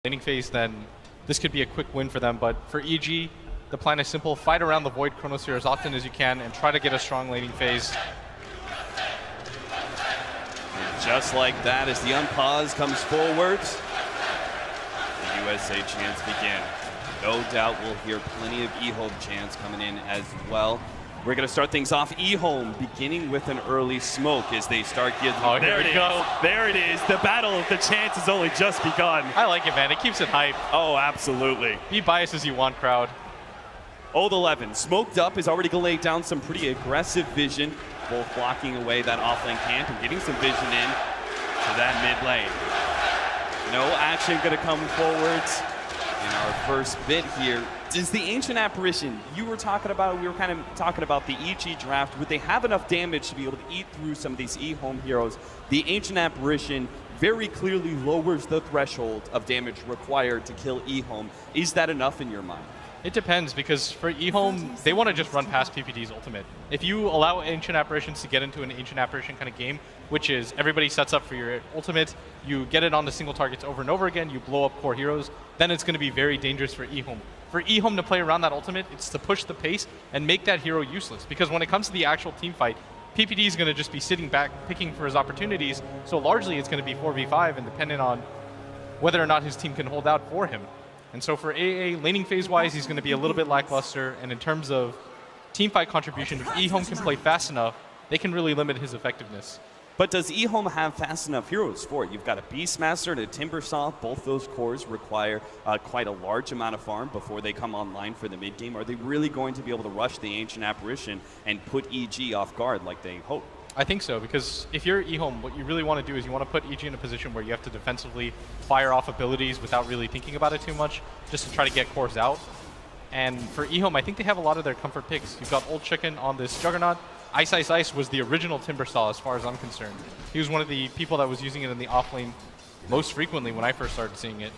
laning phase, then this could be a quick win for them. But for EG, the plan is simple. Fight around the Void Chronosphere as often as you can and try to get a strong laning phase. And just like that, as the unpause comes forwards, the USA chants begin. No doubt we'll hear plenty of EHOME chants coming in as well. We're going to start things off. EHOME beginning with an early smoke as they start getting... Oh, there we go. There it is. The battle of the chants has only just begun. I like it, man. It keeps it hype. Oh, absolutely. Be biased as you want, crowd. Old 11, smoked up, is already going to lay down some pretty aggressive vision, both blocking away that offlane camp and getting some vision in to that mid lane. No action going to come forwards in our first bit here. Does the Ancient Apparition, we were kind of talking about the EG draft, would they have enough damage to be able to eat through some of these EHOME heroes? The Ancient Apparition very clearly lowers the threshold of damage required to kill EHOME. Is that enough in your mind? It depends, because for EHOME, they want to just run past PPD's ultimate. If you allow Ancient Apparitions to get into an Ancient Apparition kind of game, which is everybody sets up for your ultimate, you get it on the single targets over and over again, you blow up core heroes, then it's going to be very dangerous for EHOME. For EHOME to play around that ultimate, it's to push the pace and make that hero useless. Because when it comes to the actual team fight, PPD is going to just be sitting back, picking for his opportunities, so largely it's going to be 4v5 and dependent on whether or not his team can hold out for him. And so for AA, laning phase-wise, he's going to be a little bit lackluster. And in terms of teamfight contribution, if EHOME can play fast enough, they can really limit his effectiveness. But does EHOME have fast enough heroes for it? You've got a Beastmaster and a Timbersaw. Both those cores require quite a large amount of farm before they come online for the mid-game. Are they really going to be able to rush the Ancient Apparition and put EG off guard like they hope? I think so, because if you're EHOME, what you really want to do is you want to put EG in a position where you have to defensively fire off abilities without really thinking about it too much, just to try to get cores out. And for EHOME, I think they have a lot of their comfort picks. You've got Old Chicken on this Juggernaut. Ice Ice Ice was the original Timbersaw as far as I'm concerned. He was one of the people that was using it in the offlane most frequently when I first started seeing it.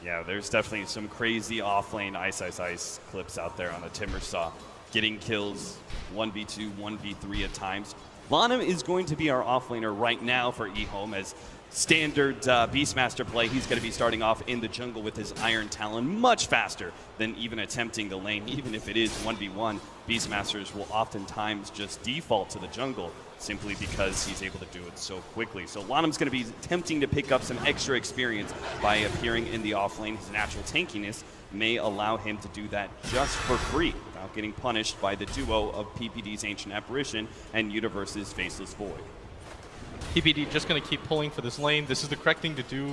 Yeah, there's definitely some crazy offlane Ice Ice Ice clips out there on a Timbersaw. Getting kills 1v2, 1v3 at times. Lanham is going to be our offlaner right now for EHOME as standard Beastmaster play. He's going to be starting off in the jungle with his Iron Talon much faster than even attempting the lane. Even if it is 1v1, Beastmasters will oftentimes just default to the jungle simply because he's able to do it so quickly. So Lanham's going to be attempting to pick up some extra experience by appearing in the offlane. His natural tankiness may allow him to do that just for free without getting punished by the duo of PPD's Ancient Apparition and Universe's Faceless Void. PPD just going to keep pulling for this lane. This is the correct thing to do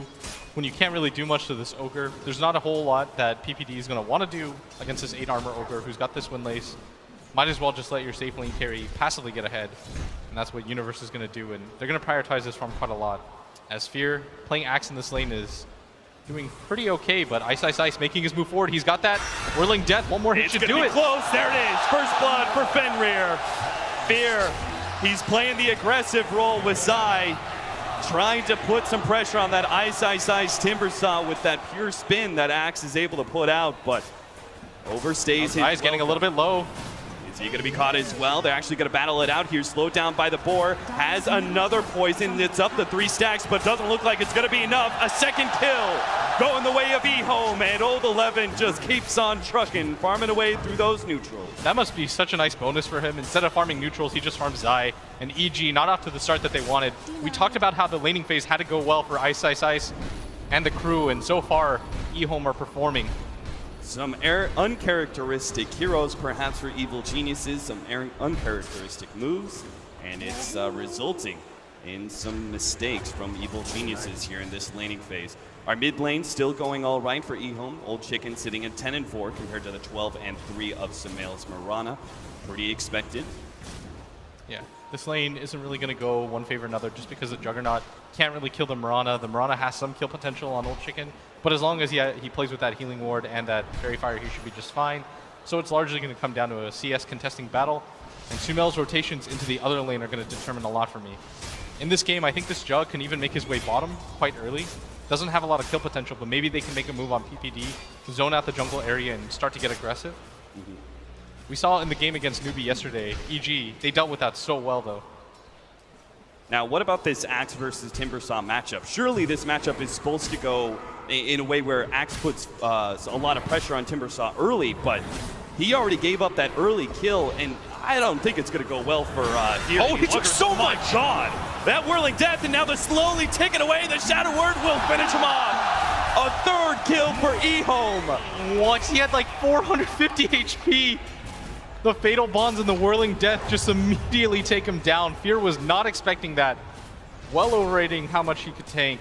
when you can't really do much to this Ogre. There's not a whole lot that PPD is going to want to do against this 8 armor Ogre who's got this Windlace. Might as well just let your safe lane carry passively get ahead. And that's what Universe is going to do. And they're going to prioritize this farm quite a lot. As Fear playing Axe in this lane is doing pretty okay, but Ice Ice Ice making his move forward. He's got that. Whirling Death. One more hit should do it. It's close. There it is. First blood for Fenrir. Fear. He's playing the aggressive role with Zai, trying to put some pressure on that Ice Ice Ice Timbersaw with that pure spin that Axe is able to put out, but overstays his. Zai's getting a little bit low. Is he going to be caught as well? They're actually going to battle it out here. Slowed down by the boar. Has another poison. It's up to 3 stacks, but doesn't look like it's going to be enough. A second kill going the way of EHOME, and Old 11 just keeps on trucking, farming away through those neutrals. That must be such a nice bonus for him. Instead of farming neutrals, he just farms Zai and EG, not off to the start that they wanted. We talked about how the laning phase had to go well for Ice Ice Ice and the crew, and so far, EHOME are performing. Some uncharacteristic heroes, perhaps for evil geniuses, some uncharacteristic moves, and it's resulting in some mistakes from evil geniuses here in this laning phase. Our mid lane still going all right for EHOME. Old Chicken sitting at 10-4 compared to the 12-3 of Sumail's Mirana. Pretty expected. Yeah, this lane isn't really going to go one favor another just because the Juggernaut can't really kill the Mirana. The Mirana has some kill potential on Old Chicken, but as long as he plays with that healing ward and that Fairy Fire, he should be just fine. So it's largely going to come down to a CS contesting battle, and Sumail's rotations into the other lane are going to determine a lot for me. In this game, I think this Jug can even make his way bottom quite early. Doesn't have a lot of kill potential, but maybe they can make a move on PPD, zone out the jungle area, and start to get aggressive. We saw in the game against Newbee yesterday, EG, they dealt with that so well, though. Now, what about this Axe versus Timbersaw matchup? Surely this matchup is supposed to go in a way where Axe puts a lot of pressure on Timbersaw early, but he already gave up that early kill, and I don't think it's going to go well for here. Oh, he took so much. Oh my God. That whirling death, and now they're slowly taking away. The Shadow Word will finish him off. A third kill for EHOME. What? He had like 450 HP. The Fatal Bonds and the Whirling Death just immediately take him down. Fear was not expecting that. Well overrating how much he could tank.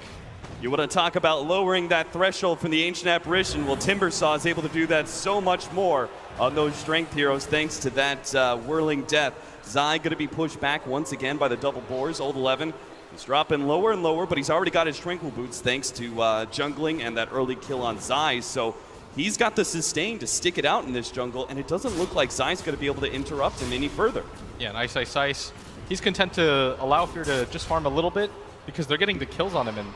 You want to talk about lowering that threshold from the Ancient Apparition? Well, Timbersaw is able to do that so much more on those strength heroes thanks to that Whirling Death. Zai going to be pushed back once again by the double boars. Old 11 is dropping lower and lower, but he's already got his Tranquil Boots thanks to jungling and that early kill on Zai. So he's got the sustain to stick it out in this jungle, and it doesn't look like Zai's going to be able to interrupt him any further. Yeah, and Ice. He's content to allow Fear to just farm a little bit because they're getting the kills on him, and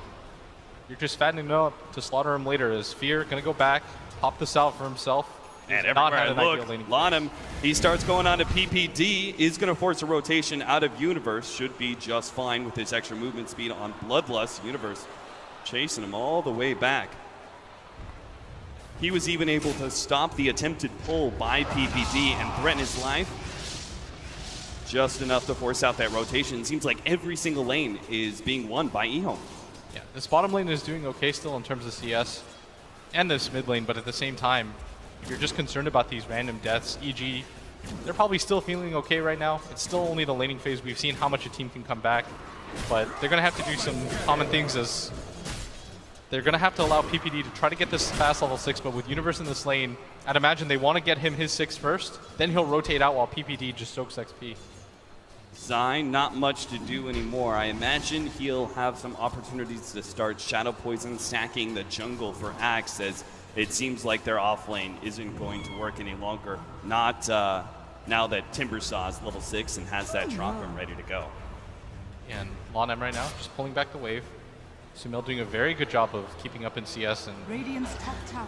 you're just fattening him up to slaughter him later. As Fear going to go back, pop this out for himself. And everywhere I look, Lanham, he starts going on to PPD, is going to force a rotation out of Universe. Should be just fine with his extra movement speed on Bloodlust. Universe chasing him all the way back. He was even able to stop the attempted pull by PPD and threaten his life. Just enough to force out that rotation. Seems like every single lane is being won by EHOME. Yeah, this bottom lane is doing okay still in terms of CS and this mid lane, but at the same time, if you're just concerned about these random deaths, EG, they're probably still feeling okay right now. It's still only the laning phase. We've seen how much a team can come back, but they're going to have to do some common things as they're going to have to allow PPD to try to get this fast level 6, but with Universe in this lane, I'd imagine they want to get him his 6 first, then he'll rotate out while PPD just soaks XP. Zai, not much to do anymore. I imagine he'll have some opportunities to start Shadow Poison, stacking the jungle for Axe, as it seems like their off lane isn't going to work any longer. Not now that Timbersaw is level 6 and has that Chakram ready to go. And Lanham right now just pulling back the wave. Sumail doing a very good job of keeping up in CS and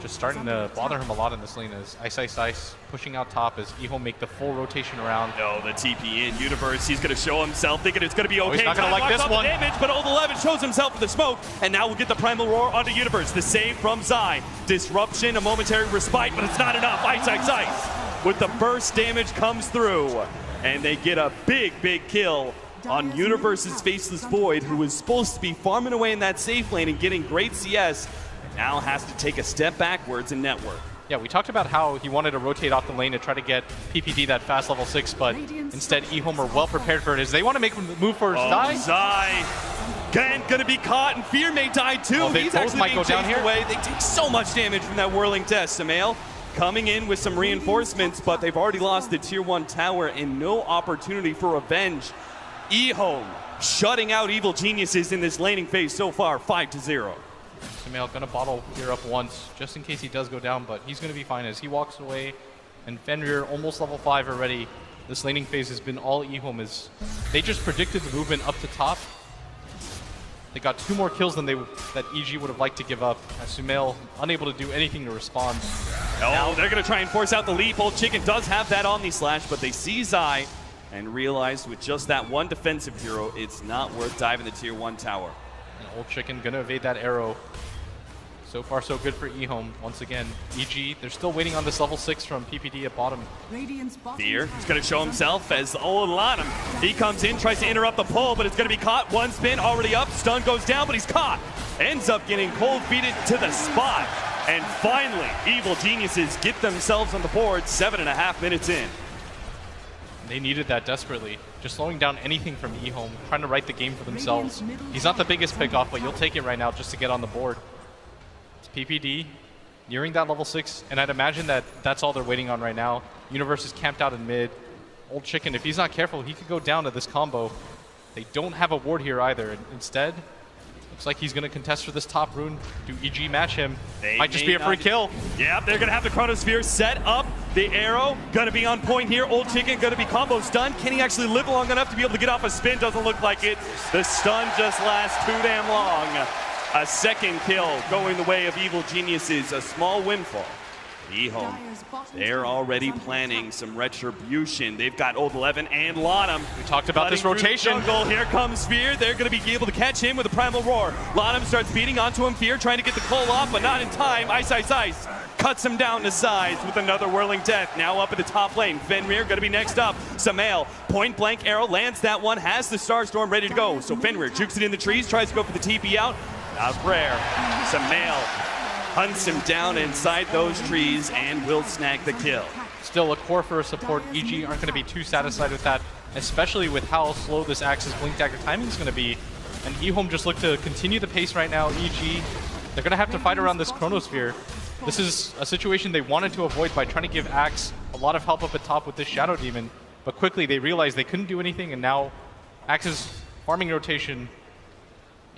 just starting to bother him a lot in this lane as Ice pushing out top as EHOME make the full rotation around. No, the TP in Universe, he's going to show himself, thinking it's going to be okay. Oh, he's not going to like this one. Damage, but Old 11 shows himself with the smoke, and now we'll get the Primal Roar onto Universe. The save from Zai. Disruption, a momentary respite, but it's not enough. Ice with the burst damage comes through, and they get a big kill on Universe's Faceless Void, who was supposed to be farming away in that safe lane and getting great CS, now has to take a step backwards in network. Yeah, we talked about how he wanted to rotate off the lane to try to get PPD that fast level 6, but instead EHOME are well prepared for it as they want to make him move for Zai. Zai again gonna be caught, and Fear may die too. Oh, He's actually being chased away. They take so much damage from that whirling death. Sumail coming in with some reinforcements, but they've already lost the tier 1 tower and no opportunity for revenge. EHOME shutting out Evil Geniuses in this laning phase so far, 5-0. Sumail gonna bottle Fear up once, just in case he does go down, but he's gonna be fine as he walks away. And Fenrir almost level 5 already. This laning phase has been all EHOME. They just predicted the movement up to top. They got 2 more kills than that EG would have liked to give up. As Sumail unable to do anything to respond. Oh, they're gonna try and force out the leap. Old Chicken does have that Omni Slash, but they see Zai and realized with just that one defensive hero, it's not worth diving the tier 1 tower. And Old Chicken gonna evade that arrow. So far so good for EHOME. Once again, EG, they're still waiting on this level 6 from PPD at bottom. Fear, he's gonna show himself as Old Lanham. He comes in, tries to interrupt the pull, but it's gonna be caught. One spin, already up, stun goes down, but he's caught. Ends up getting cold-feeted to the spot. And finally, Evil Geniuses get themselves on the board 7.5 minutes in. They needed that desperately. Just slowing down anything from EHOME, trying to write the game for themselves. He's not the biggest pickoff, but you'll take it right now just to get on the board. It's PPD nearing that level 6, and I'd imagine that that's all they're waiting on right now. Universe is camped out in mid. Old Chicken, if he's not careful, he could go down to this combo. They don't have a ward here either. Instead, looks like he's going to contest for this top rune. Do EG match him? Might just be a free kill. Yeah, they're going to have the Chronosphere set up. The arrow going to be on point here. Old Chicken going to be combo stunned. Can he actually live long enough to be able to get off a spin? Doesn't look like it. The stun just lasts too damn long. A second kill going the way of Evil Geniuses. A small windfall. EHOME, they're already planning some retribution. They've got Old 11 and Lanham. We talked about this rotation. Jungle. Here comes Fear. They're going to be able to catch him with a Primal Roar. Lanham starts beating onto him. Fear trying to get the Cole off, but not in time. Ice, Ice, Ice cuts him down to sides with another Whirling Death. Now up at the top lane. Fenrir going to be next up. Samael, point blank arrow, lands that one, has the Starstorm ready to go. So Fenrir jukes it in the trees, tries to go for the TP out. Not rare. Samael hunts him down inside those trees and will snag the kill. Still a core for a support. EG aren't going to be too satisfied with that, especially with how slow this Axe's Blink Dagger timing is going to be. And EHOME just look to continue the pace right now. EG, they're going to have to fight around this Chronosphere. This is a situation they wanted to avoid by trying to give Axe a lot of help up at top with this Shadow Demon, but quickly they realized they couldn't do anything, and now Axe's farming rotation,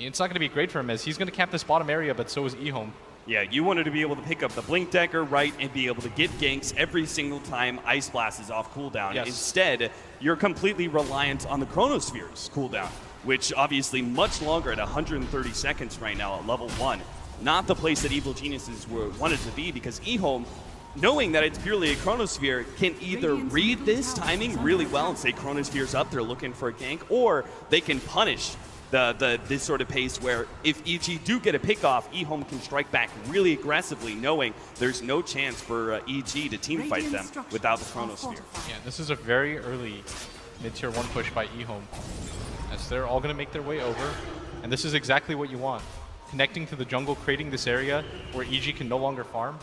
it's not going to be great for him as he's going to camp this bottom area, but so is EHOME. Yeah, you wanted to be able to pick up the Blink Dagger, right, and be able to get ganks every single time Ice Blast is off cooldown. Yes. Instead, you're completely reliant on the Chronosphere's cooldown, which obviously much longer at 130 seconds right now at level 1. Not the place that Evil Geniuses wanted to be, because EHOME, knowing that it's purely a Chronosphere, can either read this timing really well and say Chronosphere's up, they're looking for a gank, or they can punish this sort of pace where if EG do get a pick off, EHOME can strike back really aggressively, knowing there's no chance for EG to team fight them without the Chronosphere. Yeah, this is a very early mid-tier 1 push by EHOME, as they're all going to make their way over, and this is exactly what you want. Connecting to the jungle, creating this area where EG can no longer farm.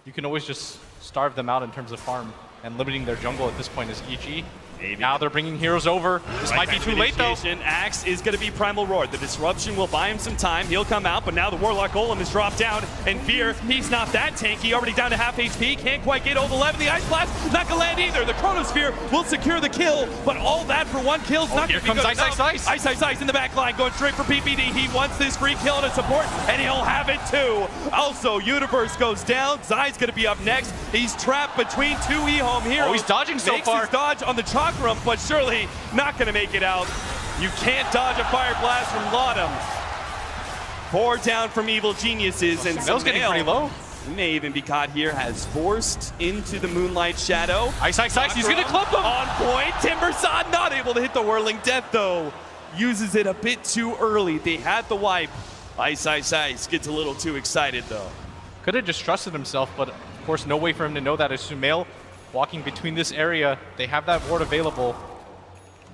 You can always just starve them out in terms of farm, and limiting their jungle at this point is EG. Maybe. Now they're bringing heroes over. This might be too late though. Axe is going to be Primal Roar. The disruption will buy him some time. He'll come out, but now the Warlock Golem is dropped down. And Fear, he's not that tanky. Already down to half HP. Can't quite get Old 11. The Ice Blast not going to land either. The Chronosphere will secure the kill, but all that for one kill is not going to be good enough. Here comes Ice, Ice, Ice. Ice, Ice, Ice in the back line, going straight for PPD. He wants this free kill and a support, and he'll have it too. Also, Universe goes down. Zai's going to be up next. He's trapped between two EHOME heroes. Oh, he's dodging so Makes far. his dodge on the Chakram, but surely not going to make it out. You can't dodge a Fire Blast from Lanham. 4 down from Evil Geniuses, and Samael's getting pretty low. May even be caught here, has forced into the Moonlight Shadow. Ice, Ice, Ice, he's going to club them. On point, Timbersaw not able to hit the Whirling Death though. Uses it a bit too early. They had the wipe. Ice, Ice, Ice gets a little too excited though. Could have just trusted himself, but of course no way for him to know that as Samael walking between this area. They have that ward available.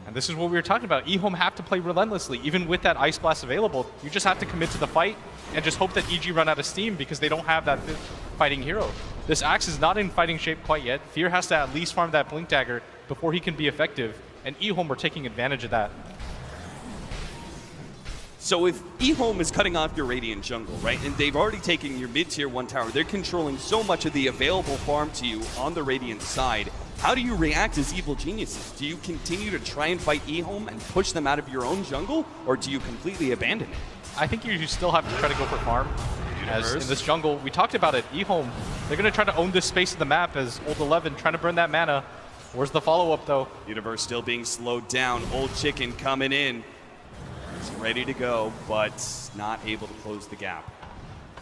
And this is what we were talking about. EHOME have to play relentlessly. Even with that Ice Blast available, you just have to commit to the fight and just hope that EG run out of steam because they don't have that fighting hero. This Axe is not in fighting shape quite yet. Fear has to at least farm that Blink Dagger before he can be effective, and EHOME are taking advantage of that. So if EHOME is cutting off your Radiant jungle, right, and they've already taken your mid-tier 1 tower, they're controlling so much of the available farm to you on the Radiant side, how do you react as Evil Geniuses? Do you continue to try and fight EHOME and push them out of your own jungle, or do you completely abandon it? I think you still have to try to go for farm. As in this jungle, we talked about it, EHOME, they're going to try to own this space of the map as Old 11 trying to burn that mana. Where's the follow-up though? Universe still being slowed down. Old Chicken coming in. He's ready to go, but not able to close the gap.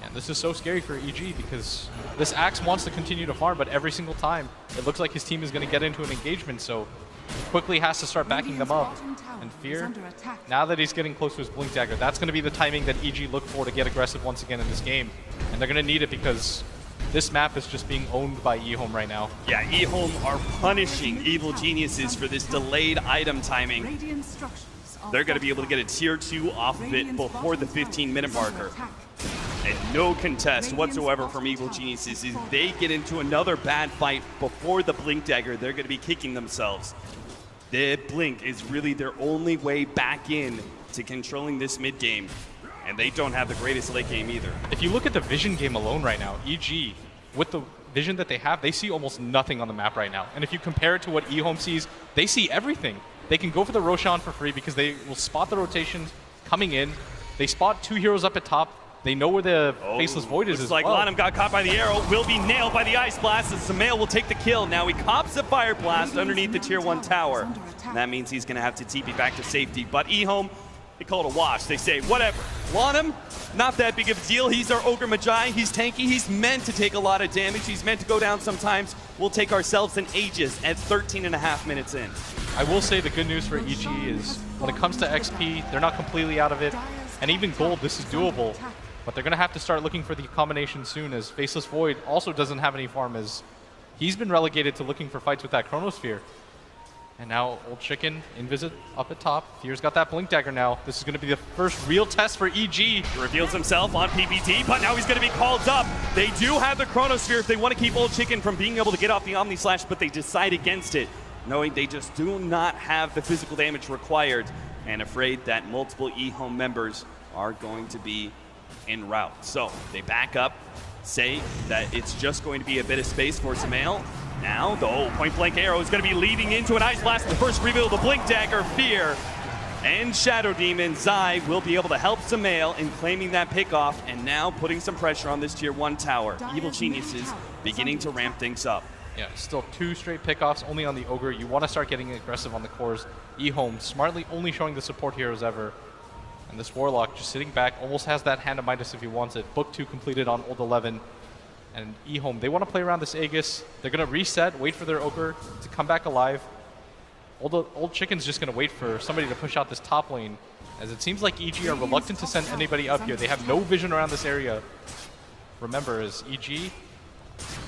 And this is so scary for EG because this Axe wants to continue to farm, but every single time it looks like his team is going to get into an engagement, so quickly has to start backing them up. And Fear, now that he's getting close to his Blink Dagger, that's going to be the timing that EG look for to get aggressive once again in this game. And they're going to need it because this map is just being owned by EHOME right now. Yeah, EHOME are punishing Evil Geniuses for this delayed item timing. They're going to be able to get a tier 2 off of it before the 15-minute marker. And no contest whatsoever from Evil Geniuses. If they get into another bad fight before the Blink Dagger, they're going to be kicking themselves. The Blink is really their only way back in to controlling this mid game. And they don't have the greatest late game either. If you look at the vision game alone right now, EG, with the vision that they have, they see almost nothing on the map right now. And if you compare it to what EHOME sees, they see everything. They can go for the Roshan for free because they will spot the rotations coming in. They spot 2 heroes up at top. They know where the Faceless Void is as well. Looks like Lanham got caught by the arrow, will be nailed by the Ice Blast, and Samael will take the kill. Now he cops the Fire Blast underneath the tier 1 tower. And that means he's going to have to TP back to safety. But EHOME, They call it a wash. They say, whatever. Lanham, not that big of a deal. He's our Ogre Magi. He's tanky. He's meant to take a lot of damage. He's meant to go down sometimes. We'll take ourselves an Aegis at 13.5 minutes in. I will say the good news for EG is when it comes to XP, they're not completely out of it. And even gold, this is doable. But they're going to have to start looking for the combination soon, as Faceless Void also doesn't have any farm, as he's been relegated to looking for fights with that Chronosphere. And now Old Chicken, Invisit up at top. Fear's got that Blink Dagger now. This is going to be the first real test for EG. He reveals himself on PPT, but now he's going to be called up. They do have the Chronosphere if they want to keep Old Chicken from being able to get off the Omni Slash, but they decide against it, knowing they just do not have the physical damage required, and afraid that multiple EHOME members are going to be en route. So they back up, say that it's just going to be a bit of space for Samael. Now the point blank arrow is going to be leading into an Ice Blast. The first reveal, the Blink Dagger, Fear, and Shadow Demon. Zai will be able to help Samael in claiming that pickoff, and now putting some pressure on this tier 1 tower. Evil Geniuses beginning to ramp things up. Yeah, still 2 straight pickoffs only on the Ogre. You want to start getting aggressive on the cores. EHOME smartly only showing the support heroes ever. And this Warlock just sitting back, almost has that hand of Midas if he wants it. Book 2 completed on Old 11. And EHOME, they want to play around this Aegis. They're going to reset, wait for their Ogre to come back alive. Old Chicken's just going to wait for somebody to push out this top lane, as it seems like EG are reluctant to send anybody up here. They have no vision around this area. Remember, as EG,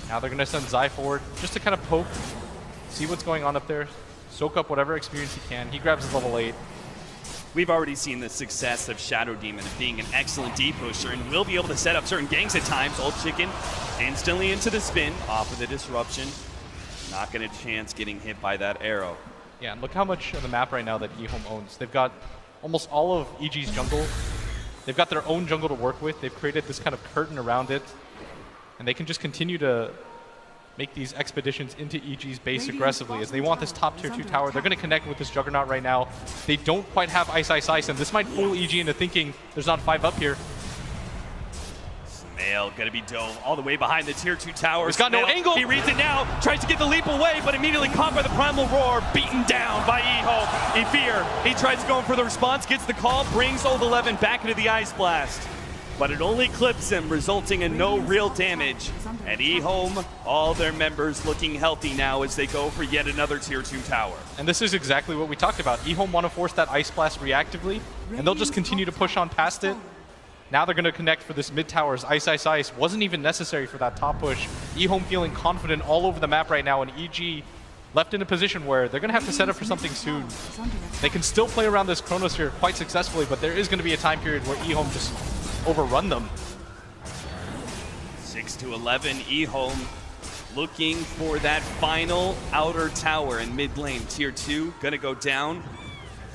now they're going to send Zai forward just to kind of poke, see what's going on up there, soak up whatever experience he can. He grabs his level 8. We've already seen the success of Shadow Demon of being an excellent D-pusher, and will be able to set up certain ganks at times. Old Chicken instantly into the spin, off of the disruption. Not going to chance getting hit by that arrow. Yeah, and look how much of the map right now that EHOME owns. They've got almost all of EG's jungle. They've got their own jungle to work with. They've created this kind of curtain around it. And they can just continue to make these expeditions into EG's base aggressively, as they want this top tier 2 tower. They're going to connect with this Juggernaut right now. They don't quite have Ice, Ice, Ice, and this might fool EG into thinking there's not 5 up here. Samael going to be dove all the way behind the tier 2 tower. He's got no angle. He reads it now, tries to get the leap away, but immediately caught by the Primal Roar, beaten down by EHOME. Fear, he tries to go in for the response, gets the call, brings Old 11 back into the Ice Blast. But it only clips him, resulting in no real damage. And EHOME, all their members looking healthy now as they go for yet another tier 2 tower. And this is exactly what we talked about. EHOME want to force that Ice Blast reactively, and they'll just continue to push on past it. Now they're going to connect for this mid towers. Ice, Ice, Ice wasn't even necessary for that top push. EHOME feeling confident all over the map right now, and EG left in a position where they're going to have to set up for something soon. They can still play around this Chronosphere quite successfully, but there is going to be a time period where EHOME just overrun them. 6-11, EHOME looking for that final outer tower in mid lane. Tier 2 gonna go down,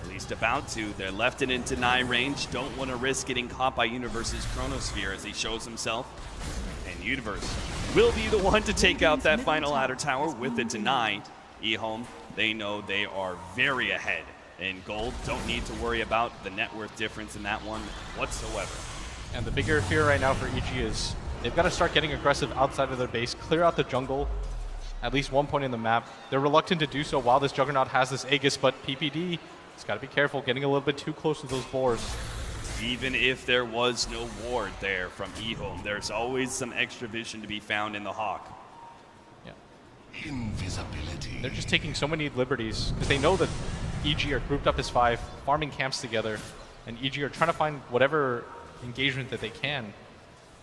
at least about to. They're left it in deny range. Don't want to risk getting caught by Universe's Chronosphere as he shows himself. And Universe will be the one to take out that final outer tower with the deny. EHOME, they know they are very ahead in gold. Don't need to worry about the net worth difference in that one whatsoever. And the bigger fear right now for EG is they've got to start getting aggressive outside of their base, clear out the jungle at least one point in the map. They're reluctant to do so while this Juggernaut has this Aegis, but PPD has got to be careful, getting a little bit too close to those boards. Even if there was no ward there from EHOME, there's always some extra vision to be found in the Hawk. Yeah. Invisibility. They're just taking so many liberties because they know that EG are grouped up as 5, farming camps together, and EG are trying to find whatever engagement that they can,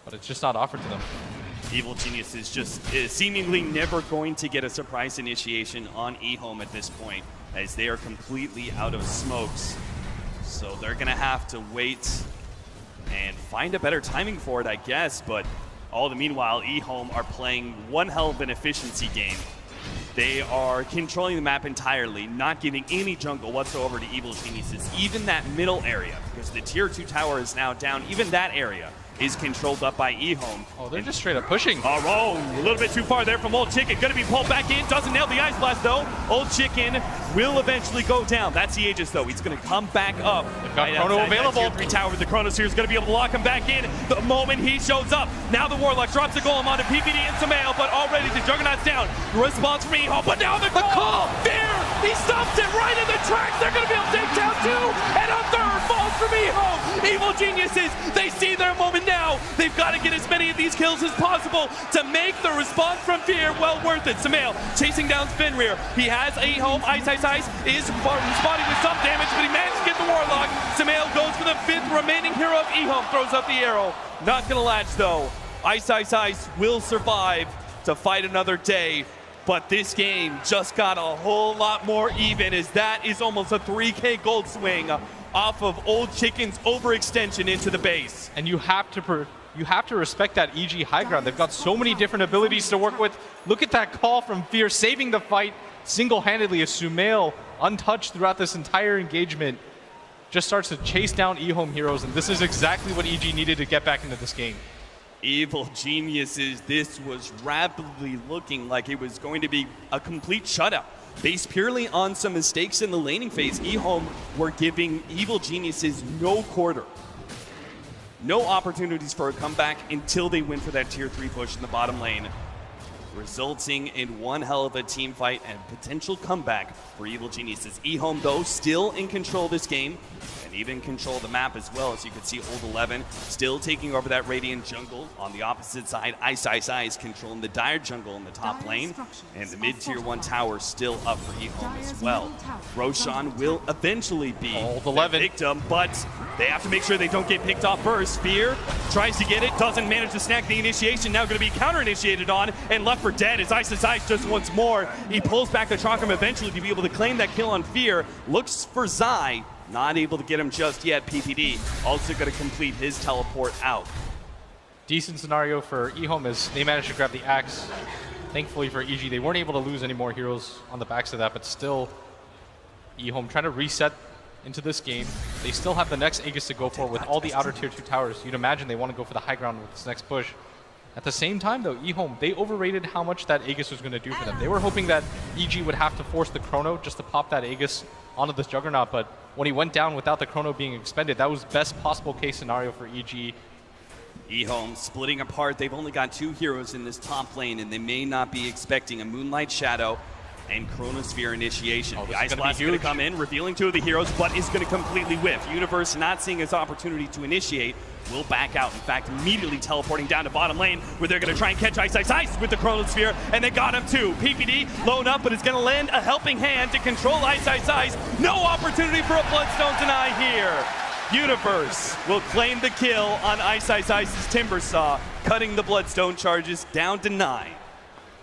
but it's just not offered to them. Evil Genius is just seemingly never going to get a surprise initiation on EHOME at this point, as they are completely out of smokes. So they're going to have to wait and find a better timing for it, I guess, but all the meanwhile, EHOME are playing one hell of an efficiency game. They are controlling the map entirely, not giving any jungle whatsoever to Evil Geniuses, even that middle area, because the tier 2 tower is now down. Even that area is controlled up by EHOME. Oh, they're just straight up pushing. Oh, a little bit too far there from Old Chicken. Gonna be pulled back in. Doesn't nail the Ice Blast though. Old Chicken will eventually go down. That's the Aegis, though. He's going to come back up. They've got Chrono available. Tier 3 tower. The Chronosphere is going to be able to lock him back in the moment he shows up. Now the Warlock drops a golem onto PPD and Samael, but already the Juggernaut's down. Response from EHOME, but now the call! Fear! He stops it right in the tracks. They're going to be able to take down 2, and a third falls from EHOME. Evil geniuses, they see their moment now. They've got to get as many of these kills as possible to make the response from Fear well worth it. Samael chasing down Fenrir. He has EHOME. Ice is responding with some damage, but he managed to get the Warlock. Samael goes for the 5th remaining hero of EHOME, throws up the arrow. Not going to latch, though. Ice will survive to fight another day. But this game just got a whole lot more even, as that is almost a 3K gold swing off of Old Chicken's overextension into the base. And you have to respect that EG high ground. They've got so many different abilities to work with. Look at that call from Fear, saving the fight single-handedly as Samael, untouched throughout this entire engagement, just starts to chase down EHOME heroes, and this is exactly what EG needed to get back into this game. Evil geniuses, this was rapidly looking like it was going to be a complete shutout. Based purely on some mistakes in the laning phase, EHOME were giving Evil geniuses no quarter. No opportunities for a comeback until they went for that tier 3 push in the bottom lane, resulting in one hell of a team fight and potential comeback for Evil geniuses. EHOME, though, still in control of this game, and even control the map as well. As you can see, Old 11 still taking over that Radiant jungle. On the opposite side, Ice controlling the Dire jungle in the top lane, and the mid-tier 1 tower still up for EHOME as well. Roshan will eventually be Old the 11 victim, but they have to make sure they don't get picked off first. Fear tries to get it, doesn't manage to snag the initiation, now going to be counter-initiated on, and left for dead as Ice just once more. He pulls back the Chakram eventually to be able to claim that kill on Fear. Looks for Zai, not able to get him just yet. PPD also going to complete his teleport out. Decent scenario for EHOME as they managed to grab the axe. Thankfully for EG, they weren't able to lose any more heroes on the backs of that, but still, EHOME trying to reset into this game. They still have the next Aegis to go for with all the outer tier 2 towers. You'd imagine they want to go for the high ground with this next push. At the same time, though, EHOME, they overrated how much that Aegis was going to do for them. They were hoping that EG would have to force the Chrono just to pop that Aegis onto this Juggernaut, but when he went down without the Chrono being expended, that was best possible case scenario for EG. EHOME splitting apart. They've only got 2 heroes in this top lane, and they may not be expecting a Moonlight Shadow and Chronosphere initiation. The Ice Blast is going to come in, revealing 2 of the heroes, but is going to completely whiff. Universe, not seeing his opportunity to initiate, will back out. In fact, immediately teleporting down to bottom lane, where they're going to try and catch Ice with the Chronosphere, and they got him too. PPD low up, but it's going to lend a helping hand to control Ice. No opportunity for a Bloodstone deny here. Universe will claim the kill on Ice's Timbersaw, cutting the Bloodstone charges down to 9.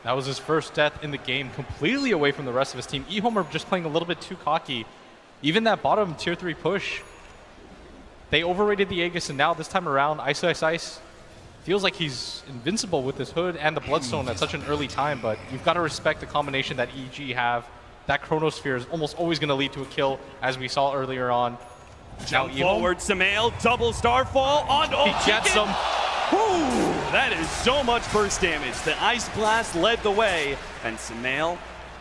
That was his first death in the game, completely away from the rest of his team. EHOME are just playing a little bit too cocky. Even that bottom tier 3 push, they overrated the Aegis, and now this time around, Ice feels like he's invincible with his hood and the Bloodstone at such an early time, but you've got to respect the combination that EG have. That Chronosphere is almost always going to lead to a kill, as we saw earlier on. Jump forward, Samael, double Starfall on Old Chicken. He gets him. Whew, that is so much burst damage. The Ice Blast led the way, and Samael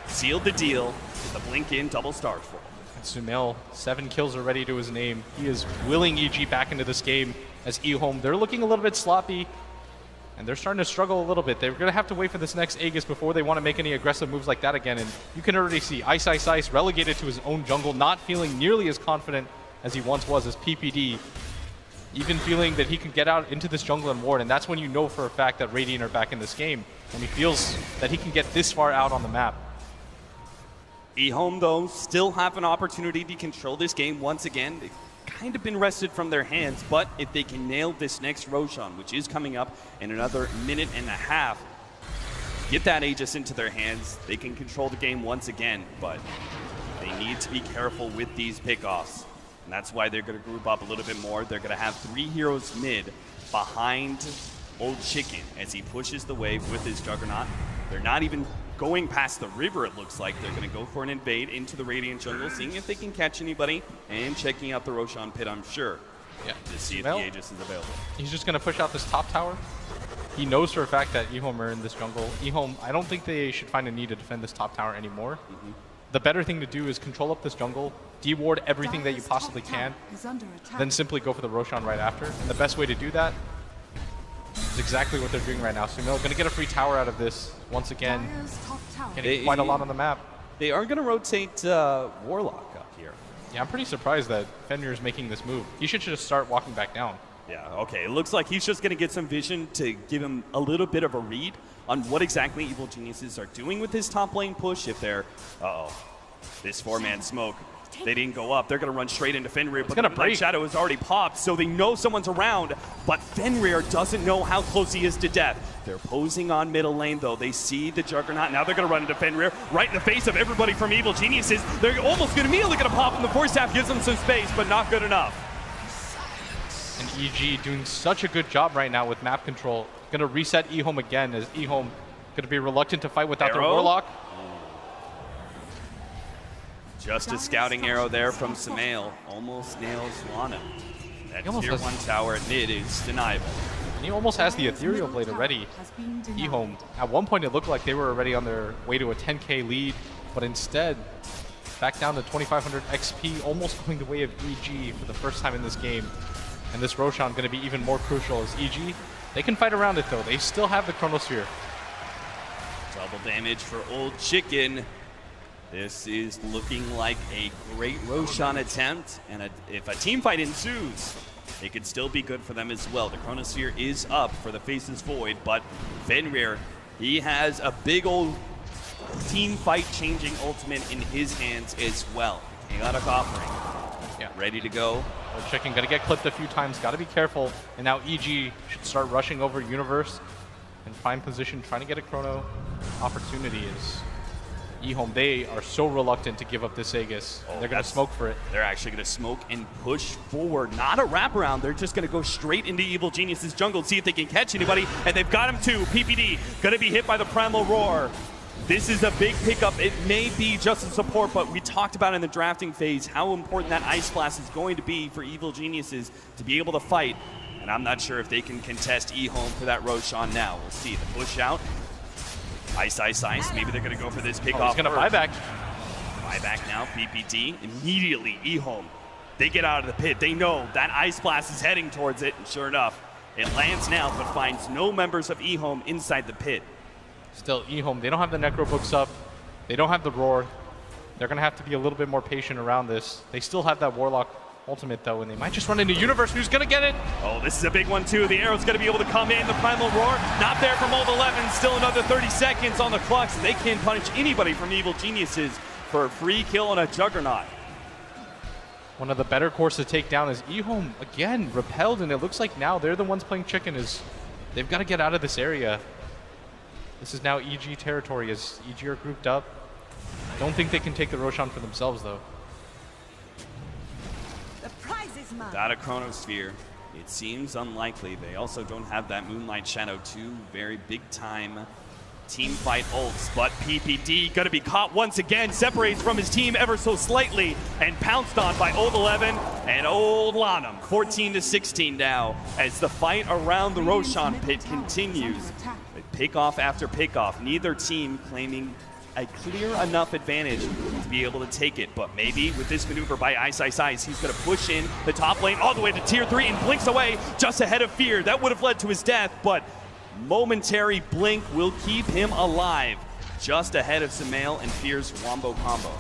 sealed the deal with a blink-in double Starfall. And Samael, 7 kills already to his name. He is willing EG back into this game as EHOME. They're looking a little bit sloppy, and they're starting to struggle a little bit. They're going to have to wait for this next Aegis before they want to make any aggressive moves like that again. And you can already see Ice relegated to his own jungle, not feeling nearly as confident as he once was as PPD. Even feeling that he can get out into this jungle and ward, and that's when you know for a fact that Radiant are back in this game, when he feels that he can get this far out on the map. EHOME, though, still have an opportunity to control this game once again. They've kind of been wrested from their hands, but if they can nail this next Roshan, which is coming up in another minute and a half, get that Aegis into their hands, they can control the game once again, but they need to be careful with these pickoffs. And that's why they're going to group up a little bit more. They're going to have 3 heroes mid behind Old Chicken as he pushes the wave with his Juggernaut. They're not even going past the river, it looks like. They're going to go for an invade into the Radiant jungle, seeing if they can catch anybody, and checking out the Roshan pit, I'm sure, to see if the Aegis is available. He's just going to push out this top tower. He knows for a fact that EHOME are in this jungle. EHOME, I don't think they should find a need to defend this top tower anymore. the better thing to do is control up this jungle, de-ward everything that you possibly can, then simply go for the Roshan right after. And the best way to do that is exactly what they're doing right now. So Sumail going to get a free tower out of this once again, getting quite a lot on the map. They are going to rotate Warlock up here. Yeah, I'm pretty surprised that Fenrir is making this move. He should just start walking back down. Yeah, okay. It looks like he's just going to get some vision to give him a little bit of a read on what exactly Evil Geniuses are doing with his top lane push. If they're, this 4-man smoke, they didn't go up. They're going to run straight into Fenrir, but the Night Shadow has already popped, so they know someone's around, but Fenrir doesn't know how close he is to death. They're posing on middle lane, though. They see the Juggernaut. Now they're going to run into Fenrir right in the face of everybody from Evil Geniuses. They're almost going to immediately going to pop him. The Force Staff gives them some space, but not good enough. And EG doing such a good job right now with map control. Going to reset EHOME again, as EHOME going to be reluctant to fight without their Warlock. Just a scouting arrow there from Sumail. Almost nails Lana. That tier 1 tower at mid is deniable. And he almost has the Ethereal Blade already. EHOME, at one point it looked like they were already on their way to a 10k lead, but instead, back down to 2500 XP, almost going the way of EG for the first time in this game. And this Roshan going to be even more crucial as EG. They can fight around it though. They still have the Chronosphere. Double damage for Old Chicken. This is looking like a great Roshan attempt, and if a team fight ensues, it could still be good for them as well. The Chronosphere is up for the Faceless Void, but Fenrir, he has a big old team fight changing ultimate in his hands as well. Chaotic Offering, ready to go. Old Chicken gonna get clipped a few times, gotta be careful. And now EG should start rushing over Universe and find position, trying to get a Chrono opportunity. Is EHOME, they are so reluctant to give up this Aegis. They're going to smoke for it. They're actually going to smoke and push forward. Not a wraparound. They're just going to go straight into Evil Genius's jungle, see if they can catch anybody. And they've got him too. PPD going to be hit by the Primal Roar. This is a big pickup. It may be just a support, but we talked about in the drafting phase how important that Ice Blast is going to be for Evil Geniuses to be able to fight. And I'm not sure if they can contest EHOME for that Roshan now. We'll see. The push out. Ice, ice, ice. Maybe they're going to go for this pick off. He's going to buyback. Buyback now, PPT. Immediately, EHOME. They get out of the pit. They know that Ice Blast is heading towards it. And sure enough, it lands now, but finds no members of EHOME inside the pit. Still, EHOME, they don't have the Necro books up. They don't have the Roar. They're going to have to be a little bit more patient around this. They still have that Warlock ultimate though, and they might just run into Universe, who's gonna get it. Oh, this is a big one too. The arrow's gonna be able to come in. The Primal Roar, not there from Old 11. Still another 30 seconds on the clock, so they can't punish anybody from Evil Geniuses for a free kill on a Juggernaut. One of the better cores to take down is EHOME, again, repelled, and it looks like now they're the ones playing chicken. They've got to get out of this area. This is now EG territory as EG are grouped up. I don't think they can take the Roshan for themselves though. Without a Chronosphere, it seems unlikely. They also don't have that Moonlight Shadow, two very big-time team fight ults. But PPD gonna be caught once again, separates from his team ever so slightly, and pounced on by Old 11 and Old Lanham. 14-16 now, as the fight around the Roshan pit continues. Pick-off after pick-off, neither team claiming a clear enough advantage to be able to take it. But maybe with this maneuver by Ice Ice Ice, he's going to push in the top lane all the way to tier 3 and blinks away just ahead of Fear. That would have led to his death, but momentary blink will keep him alive just ahead of Sumail and Fear's Wombo combo.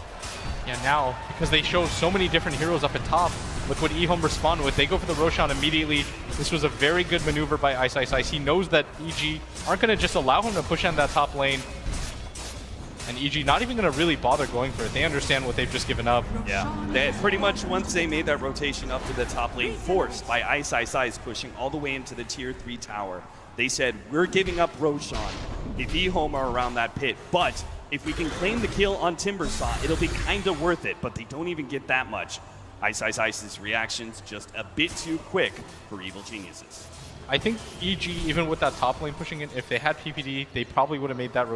Yeah, now, because they show so many different heroes up at top, look what EHOME responded with. They go for the Roshan immediately. This was a very good maneuver by Ice Ice Ice. He knows that EG aren't going to just allow him to push on that top lane. And EG not even going to really bother going for it. They understand what they've just given up. Yeah, they pretty much once they made that rotation up to the top lane, forced by Ice Ice Ice pushing all the way into the tier 3 tower, they said, we're giving up Roshan if EHOME are around that pit. But if we can claim the kill on Timbersaw, it'll be kind of worth it. But they don't even get that much. Ice Ice Ice's reactions just a bit too quick for Evil Geniuses. I think EG, even with that top lane pushing in, if they had PPD, they probably would have made that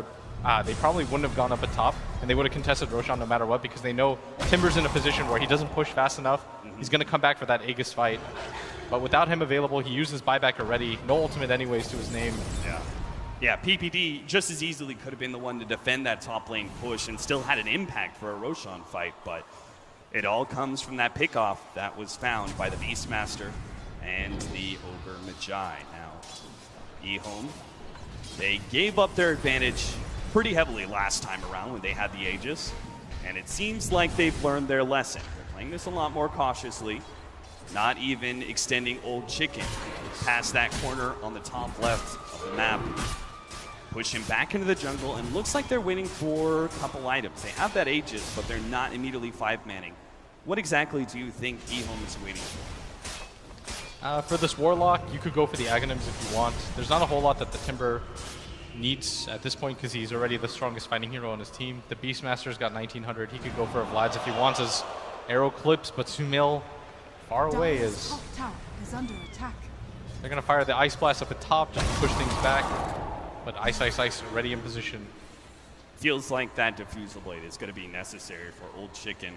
they probably wouldn't have gone up at top, and they would have contested Roshan no matter what, because they know Timber's in a position where he doesn't push fast enough. He's going to come back for that Aegis fight. But without him available, he uses buyback already. No ultimate anyways to his name. Yeah. Yeah, PPD just as easily could have been the one to defend that top lane push and still had an impact for a Roshan fight, but it all comes from that pickoff that was found by the Beastmaster and the Ogre Magi. Now, EHOME, they gave up their advantage pretty heavily last time around when they had the Aegis, and it seems like they've learned their lesson. They're playing this a lot more cautiously, not even extending Old Chicken past that corner on the top left of the map. Push him back into the jungle, and looks like they're waiting for a couple items. They have that Aegis, but they're not immediately 5-manning. What exactly do you think EHOME is waiting for? For this Warlock, you could go for the Aghanims if you want. There's not a whole lot that the Timber needs at this point because he's already the strongest fighting hero on his team. The Beastmaster's got 1900. He could go for a Vlad's if he wants his arrow clips, but Sumail far away is... Top tower is under attack. They're going to fire the Ice Blast up at top just to push things back. But Ice already in position. Feels like that Diffusal Blade is going to be necessary for Old Chicken.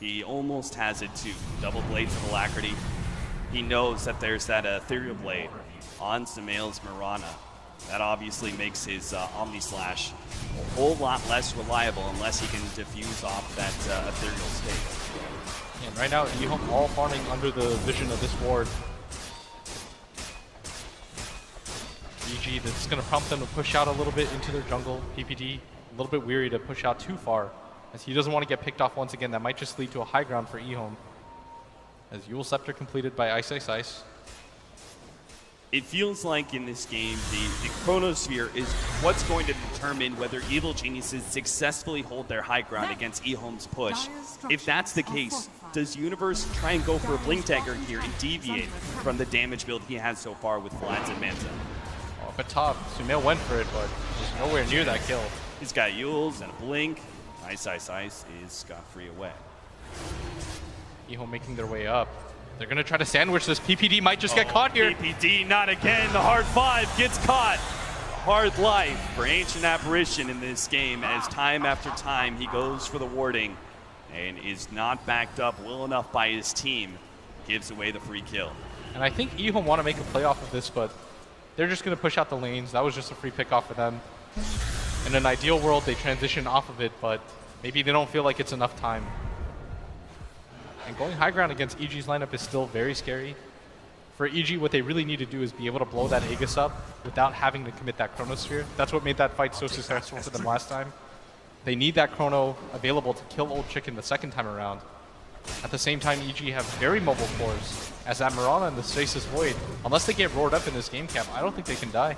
He almost has it too. Double Blades of Alacrity. He knows that there's that Ethereal Blade on Sumail's Mirana. That obviously makes his Omni Slash a whole lot less reliable unless he can diffuse off that Ethereal state. And right now, EHOME all farming under the vision of this ward. EG, that's going to prompt them to push out a little bit into their jungle. PPD, a little bit weary to push out too far, as he doesn't want to get picked off once again. That might just lead to a high ground for EHOME. As Eul Scepter completed by Ice. It feels like in this game, the Chronosphere is what's going to determine whether Evil Geniuses successfully hold their high ground against EHOME's push. If that's the case, does Universe try and go for a Blink Dagger here and deviate from the damage build he has so far with Vlad's and Manta? Up at top, Sumail went for it, but was nowhere near that kill. He's got Euls and a Blink. Ice is scot-free away. EHOME making their way up. They're going to try to sandwich this. PPD might just get caught here. PPD, not again. The hard 5 gets caught. Hard life for Ancient Apparition in this game, as time after time he goes for the warding and is not backed up well enough by his team. Gives away the free kill. And I think EHOME want to make a play off of this, but they're just going to push out the lanes. That was just a free pick off for them. In an ideal world, they transition off of it, but maybe they don't feel like it's enough time. And going high ground against EG's lineup is still very scary. For EG, what they really need to do is be able to blow that Aegis up without having to commit that Chronosphere. That's what made that fight so successful for them last time. They need that Chrono available to kill Old Chicken the second time around. At the same time, EG have very mobile cores, as that Mirana and the Stasis Void, unless they get roared up in this game cap, I don't think they can die.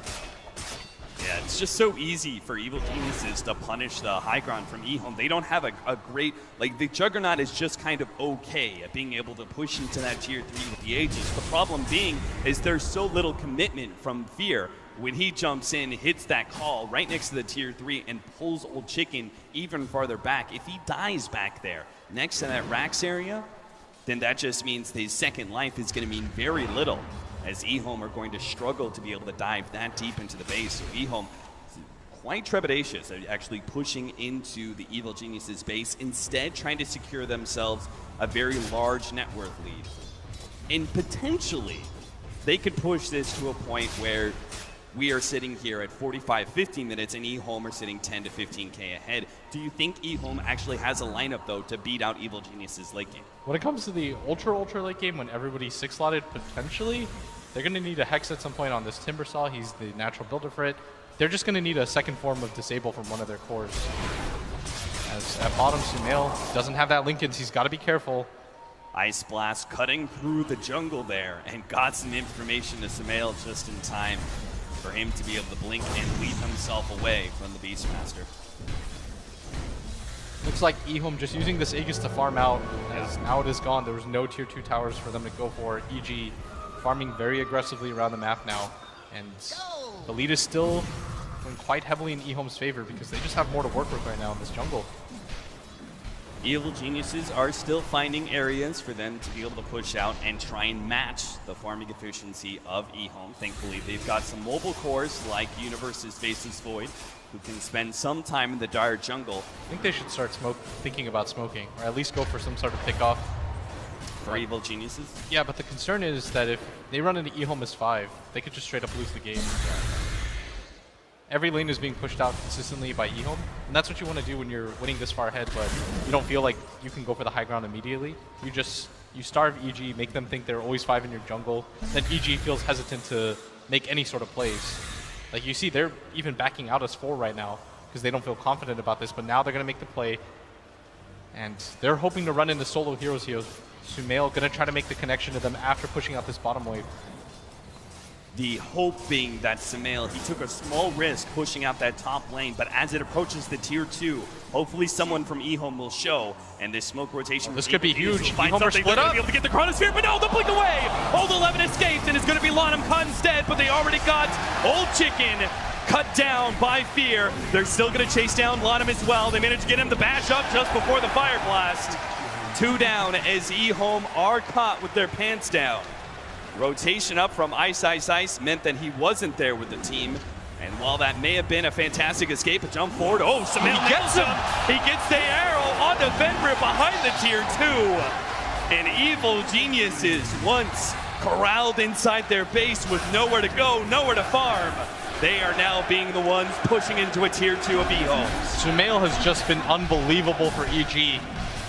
Yeah, it's just so easy for Evil Geniuses to punish the high ground from EHOME. They don't have a great, like the Juggernaut is just kind of okay at being able to push into that tier 3 with the Aegis. The problem being is there's so little commitment from Fear. When he jumps in, hits that call right next to the tier 3 and pulls Old Chicken even farther back. If he dies back there next to that Rax area, then that just means his second life is going to mean very little, as EHOME are going to struggle to be able to dive that deep into the base. So EHOME is quite trepidatious at actually pushing into the Evil Geniuses base, instead trying to secure themselves a very large net worth lead. And potentially, they could push this to a point where we are sitting here at 45-50 minutes and EHOME are sitting 10 to 15k ahead. Do you think EHOME actually has a lineup, though, to beat out Evil Geniuses late game? When it comes to the ultra late game, when everybody's 6-slotted, potentially, they're going to need a Hex at some point on this Timbersaw. He's the natural builder for it. They're just going to need a second form of Disable from one of their cores. As at bottom, Sumail doesn't have that Linken's. He's got to be careful. Ice Blast cutting through the jungle there and got some information to Sumail just in time for him to be able to blink and lead himself away from the Beastmaster. Looks like EHOME just using this Aegis to farm out, as now it is gone. There was no tier 2 towers for them to go for. EG farming very aggressively around the map now, and the lead is still going quite heavily in EHOME's favor because they just have more to work with right now in this jungle. Evil Geniuses are still finding areas for them to be able to push out and try and match the farming efficiency of EHOME. Thankfully, they've got some mobile cores like Universe's Faceless Void, who can spend some time in the dire jungle. I think they should start thinking about smoking, or at least go for some sort of pickoff. For Evil Geniuses? Yeah, but the concern is that if they run into EHOME as 5, they could just straight up lose the game. Every lane is being pushed out consistently by EHOME, and that's what you want to do when you're winning this far ahead, but you don't feel like you can go for the high ground immediately. You starve EG, make them think they're always 5 in your jungle, then EG feels hesitant to make any sort of plays. Like you see, they're even backing out as 4 right now because they don't feel confident about this, but now they're going to make the play, and they're hoping to run into solo heroes here. Sumail going to try to make the connection to them after pushing out this bottom wave. The hope being that Sumail, he took a small risk pushing out that top lane, but as it approaches the tier 2, hopefully someone from EHOME will show, and this smoke rotation... This could be huge. EHOME are split up. Be able to get the Chronosphere, but no, the blink away! Old 11 escapes, and it's going to be Lanham caught instead, but they already got Old Chicken cut down by Fear. They're still going to chase down Lanham as well. They managed to get him to bash up just before the Fire Blast. 2 down as EHOME are caught with their pants down. Rotation up from Ice meant that he wasn't there with the team. And while that may have been a fantastic escape, a jump forward, oh, Sumail gets him! He gets the arrow on the Fenrir behind the tier 2. And Evil Geniuses, once corralled inside their base with nowhere to go, nowhere to farm, they are now being the ones pushing into a tier 2 of EHOME. Sumail has just been unbelievable for EG.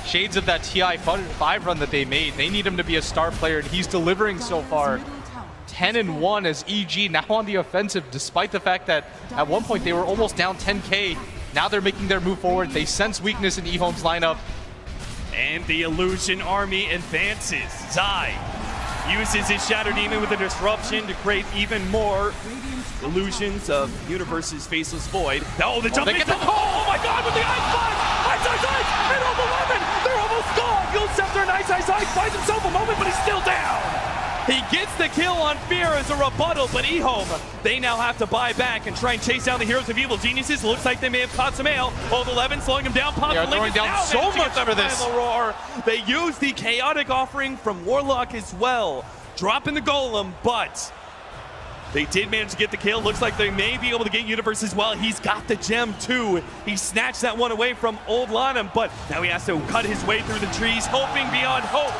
Shades of that TI5 run that they made. They need him to be a star player, and he's delivering so far. 10-1 as EG now on the offensive, despite the fact that at one point they were almost down 10K. Now they're making their move forward. They sense weakness in EHOME's lineup. And the Illusion Army advances. Zai uses his Shadow Demon with a disruption to create even more illusions of Universe's Faceless Void. Oh, the jump into oh my god, with the Ice Blast! Ice! And all 11! They're almost gone! You'll Scepter and Ice finds himself a moment, but he's still down! He gets the kill on Fear as a rebuttal, but EHOME, they now have to buy back and try and chase down the heroes of Evil Geniuses. Looks like they may have caught Sumail. Old 11 slowing him down. They are throwing down so much for this. Roar. They use the Chaotic Offering from Warlock as well, dropping the Golem, but they did manage to get the kill. Looks like they may be able to get Universe as well. He's got the gem too. He snatched that one away from Old Lanham, but now he has to cut his way through the trees, hoping beyond hope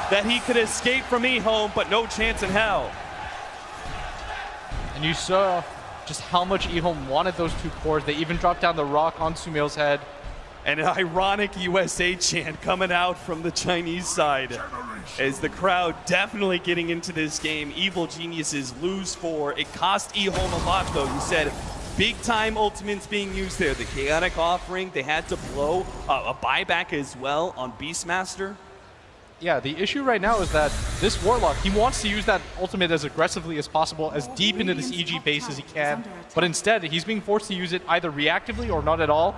that he could escape from EHOME, but no chance in hell. And you saw just how much EHOME wanted those 2 cores. They even dropped down the rock on Sumail's head. And an ironic USA chant coming out from the Chinese side as the crowd definitely getting into this game. Evil Geniuses lose 4. It cost EHOME a lot though. You said big time ultimates being used there. The Chaotic Offering, they had to blow a buyback as well on Beastmaster. Yeah, the issue right now is that this Warlock, he wants to use that ultimate as aggressively as possible, as deep into this EG base as he can, but instead he's being forced to use it either reactively or not at all,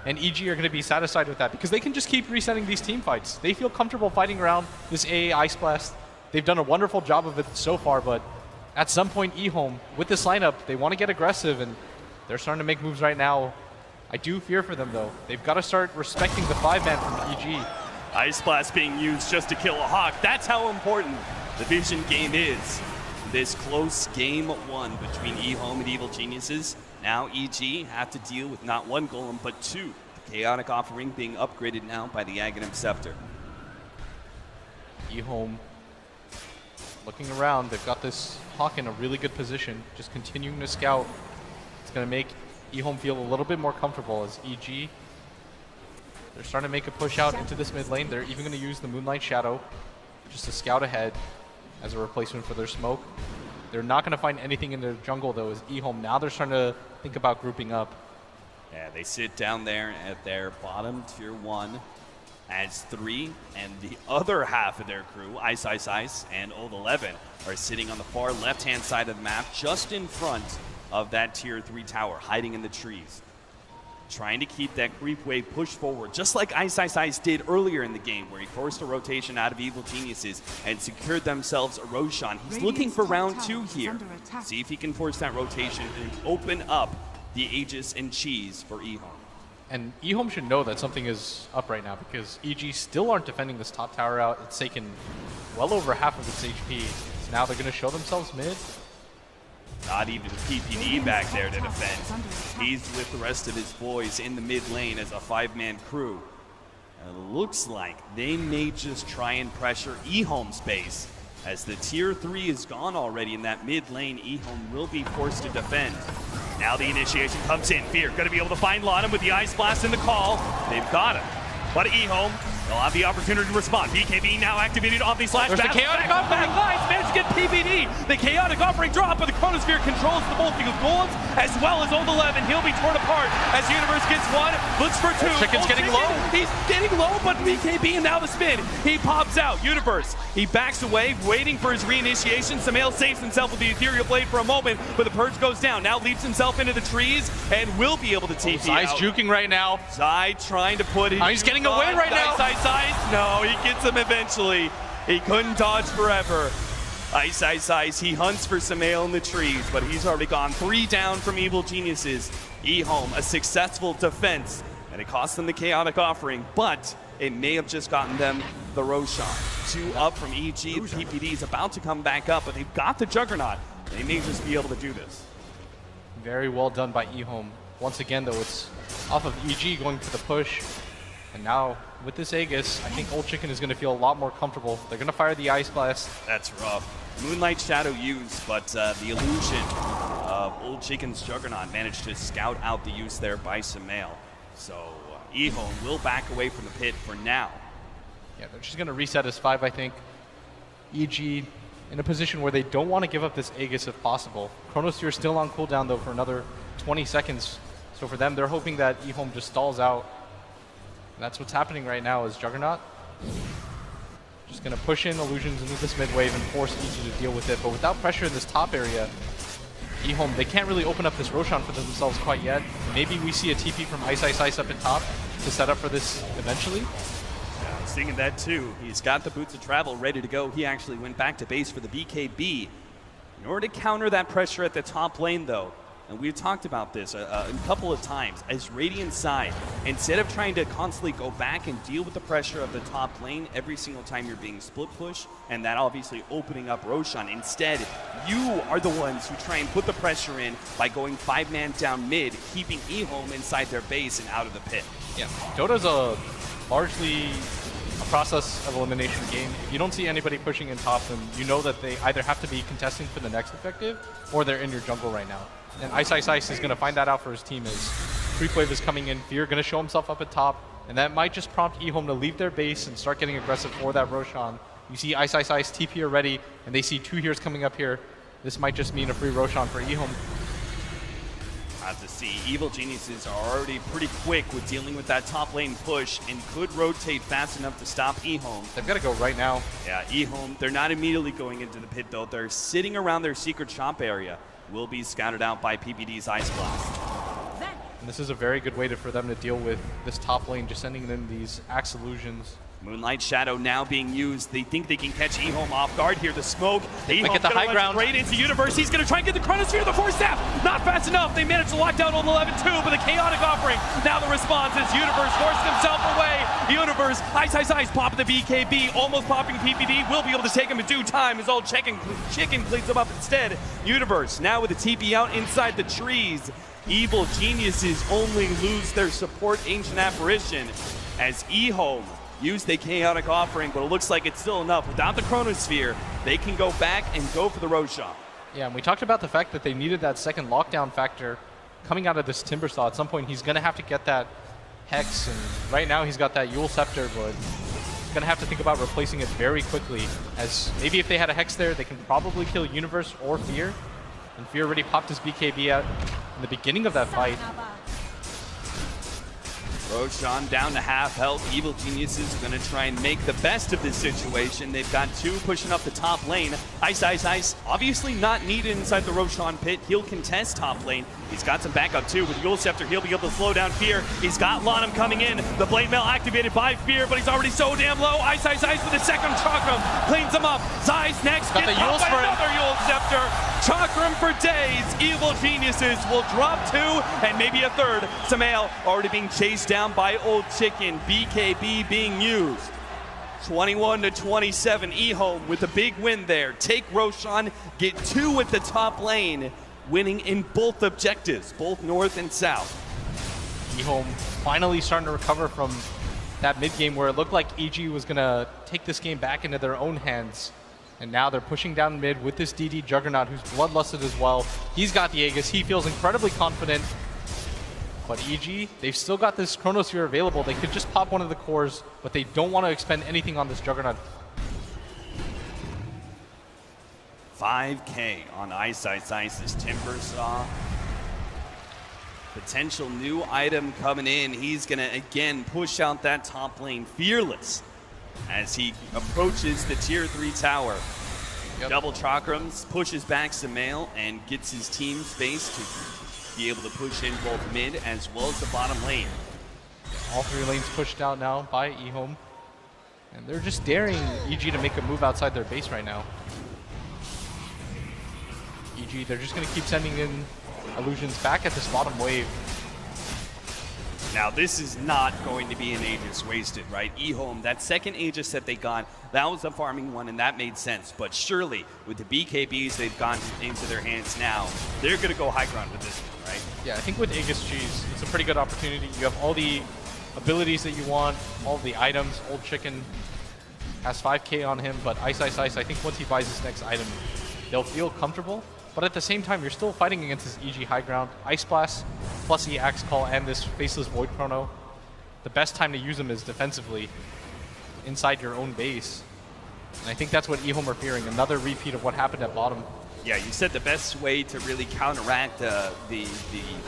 and EG are going to be satisfied with that because they can just keep resetting these team fights. They feel comfortable fighting around this AA Ice Blast. They've done a wonderful job of it so far, but at some point EHOME, with this lineup, they want to get aggressive, and they're starting to make moves right now. I do fear for them though. They've got to start respecting the 5-man from EG. Ice Blast being used just to kill a Hawk. That's how important the Vision game is. This close game 1 between EHOME and Evil Geniuses. Now EG have to deal with not 1 Golem, but 2. The Chaotic Offering being upgraded now by the Aghanim Scepter. EHOME looking around. They've got this Hawk in a really good position, just continuing to scout. It's going to make EHOME feel a little bit more comfortable as EG, they're starting to make a push out into this mid lane. They're even going to use the Moonlight Shadow just to scout ahead as a replacement for their smoke. They're not going to find anything in their jungle though as EHOME. Now they're starting to think about grouping up. Yeah, they sit down there at their bottom tier 1 as 3, and the other half of their crew, Ice, and Old 11, are sitting on the far left-hand side of the map, just in front of that tier 3 tower, hiding in the trees. Trying to keep that creep wave pushed forward, just like Ice did earlier in the game, where he forced a rotation out of Evil Geniuses and secured themselves a Roshan. He's looking for round 2 here. See if he can force that rotation and open up the Aegis and Cheese for EHOME. And EHOME should know that something is up right now because EG still aren't defending this top tower out. It's taken well over half of its HP. So now they're going to show themselves mid. Not even PPD back there to defend. He's with the rest of his boys in the mid lane as a 5-man crew. And it looks like they may just try and pressure EHOME's base As the tier 3 is gone already in that mid lane, EHOME will be forced to defend. Now the initiation comes in. Fear going to be able to find Lanham with the Ice Blast in the call. They've got him. But EHOME, they'll have the opportunity to respond. BKB now activated on the slash. There's the chaotic offering. Lines managed to get PBD. The chaotic offering drop, but the Chronosphere controls the both the golems as well as Old 11. He'll be torn apart as Universe gets one, looks for two. Chicken's getting Chicken, low. He's getting low, but BKB and now the spin. He pops out. Universe, he backs away, waiting for his reinitiation. Samael saves himself with the Ethereal Blade for a moment, but the Purge goes down. Now leaps himself into the trees and will be able to TP Zai's out. juking right now. Zai trying to put it. Oh, he's getting away right now. Ice. No, he gets him eventually. He couldn't dodge forever. Ice. He hunts for Samael in the trees, but he's already gone 3 down from Evil Geniuses. EHOME, a successful defense, and it cost them the chaotic offering, but it may have just gotten them the Roshan. 2 up from EG. The PPD is about to come back up, but they've got the Juggernaut. They may just be able to do this. Very well done by EHOME. Once again, though, it's off of EG going for the push. And now, with this Aegis, I think Old Chicken is going to feel a lot more comfortable. They're going to fire the Ice Blast. That's rough. Moonlight Shadow used, but the illusion of Old Chicken's Juggernaut managed to scout out the use there by Samael. So EHOME will back away from the pit for now. Yeah, they're just going to reset as 5, I think. EG in a position where they don't want to give up this Aegis if possible. Chronosphere is still on cooldown, though, for another 20 seconds. So for them, they're hoping that EHOME just stalls out. And that's what's happening right now is Juggernaut just going to push in illusions into this mid wave and force EG to deal with it. But without pressure in this top area, EHOME, they can't really open up this Roshan for themselves quite yet. Maybe we see a TP from Ice up at top to set up for this eventually. Yeah, I was thinking that too. He's got the boots of travel ready to go. He actually went back to base for the BKB. In order to counter that pressure at the top lane, though, and we've talked about this a couple of times, as Radiant's side, instead of trying to constantly go back and deal with the pressure of the top lane every single time you're being split push, and that obviously opening up Roshan, instead, you are the ones who try and put the pressure in by going 5-man down mid, keeping EHOME inside their base and out of the pit. Yeah, Dota's a largely a process of elimination game. If you don't see anybody pushing in top, then you know that they either have to be contesting for the next objective, or they're in your jungle right now. And Ice is going to find that out for his team as Creep Wave is coming in. Fear going to show himself up at top, and that might just prompt EHOME to leave their base and start getting aggressive for that Roshan. You see Ice TP already, and they see 2 heroes coming up here. This might just mean a free Roshan for EHOME. Have to see. Evil Geniuses are already pretty quick with dealing with that top lane push and could rotate fast enough to stop EHOME. They've got to go right now. Yeah, EHOME, they're not immediately going into the pit though. They're sitting around their secret shop area. Will be scouted out by PPD's Ice Blast. And this is a very good way for them to deal with this top lane, just sending in these Axe Illusions. Moonlight Shadow now being used. They think they can catch EHOME off guard here. The smoke. They get the high ground. Right into Universe. He's going to try and get the Chronosphere, the Force Staff. Not fast enough. They managed to lock down Old 11 too, but the chaotic offering. Now the response is Universe forced himself away. Universe, Ice, popping the BKB, almost popping PPD. Will be able to take him in due time as Old Chicken cleans him up instead. Universe now with the TP out inside the trees. Evil Geniuses only lose their support Ancient Apparition as EHOME use the chaotic offering, but it looks like it's still enough. Without the Chronosphere, they can go back and go for the Roshan. Yeah, and we talked about the fact that they needed that second lockdown factor coming out of this Timbersaw. At some point, he's going to have to get that Hex, and right now he's got that Yule Scepter, but he's going to have to think about replacing it very quickly, as maybe if they had a Hex there, they can probably kill Universe or Fear, and Fear already popped his BKB out in the beginning of that fight. Roshan down to half health. Evil Geniuses going to try and make the best of this situation. They've got 2 pushing up the top lane. Ice, obviously not needed inside the Roshan pit. He'll contest top lane. He's got some backup too. With Yule Scepter, he'll be able to slow down Fear. He's got Lanham coming in. The Blade Mail activated by Fear, but he's already so damn low. Ice with a second Chakram. Cleans him up. Zai's next. Got the Yules for another Yule Scepter. Chakram for days. Evil Geniuses will drop 2 and maybe a third. Samael already being chased down by Old Chicken. BKB being used. 21-27. EHOME with a big win there. Take Roshan, get 2 at the top lane, winning in both objectives, both north and south. EHOME finally starting to recover from that mid game where it looked like EG was going to take this game back into their own hands. And now they're pushing down mid with this DD Juggernaut, who's bloodlusted as well. He's got the Aegis. He feels incredibly confident. But EG, they've still got this Chronosphere available. They could just pop one of the cores, but they don't want to expend anything on this Juggernaut. 5K on Ice's Timber Saw. Potential new item coming in. He's gonna again push out that top lane Fearless as he approaches the tier 3 tower. Yep. Double chakrams, pushes back Samael and gets his team space to be able to push in both mid as well as the bottom lane. All 3 lanes pushed out now by EHOME. And they're just daring EG to make a move outside their base right now. EG, they're just going to keep sending in illusions back at this bottom wave. Now this is not going to be an Aegis wasted, right? EHOME, that second Aegis that they got, that was a farming one and that made sense. But surely with the BKBs they've gotten into their hands now, they're going to go high ground with this one, right? Yeah, I think with Aegis Cheese, it's a pretty good opportunity. You have all the abilities that you want, all the items. Old Chicken has 5K on him, but Ice, I think once he buys this next item, they'll feel comfortable. But at the same time, you're still fighting against this EG high ground. Ice Blast plus the Axe Call and this Faceless Void Chrono. The best time to use them is defensively inside your own base. And I think that's what EHOME are fearing, another repeat of what happened at bottom. Yeah, you said the best way to really counteract the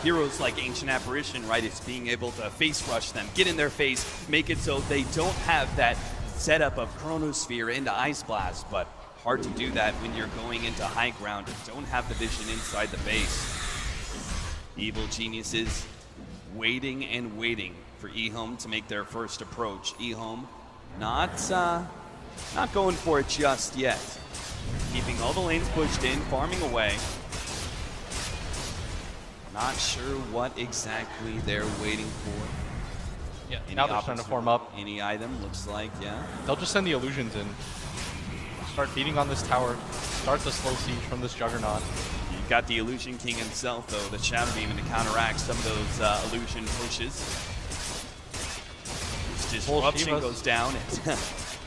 heroes like Ancient Apparition, right, is being able to face rush them, get in their face, make it so they don't have that setup of Chronosphere into Ice Blast, but hard to do that when you're going into high ground and don't have the vision inside the base. Evil Geniuses waiting and waiting for EHOME to make their first approach. EHOME not going for it just yet. Keeping all the lanes pushed in, farming away. Not sure what exactly they're waiting for. Yeah, now they're starting to form up. Any item, looks like, yeah. They'll just send the illusions in. Start beating on this tower. Start the slow siege from this Juggernaut. You've got the Illusion King himself, though, the Shadow Demon to counteract some of those illusion pushes. Disruption goes down.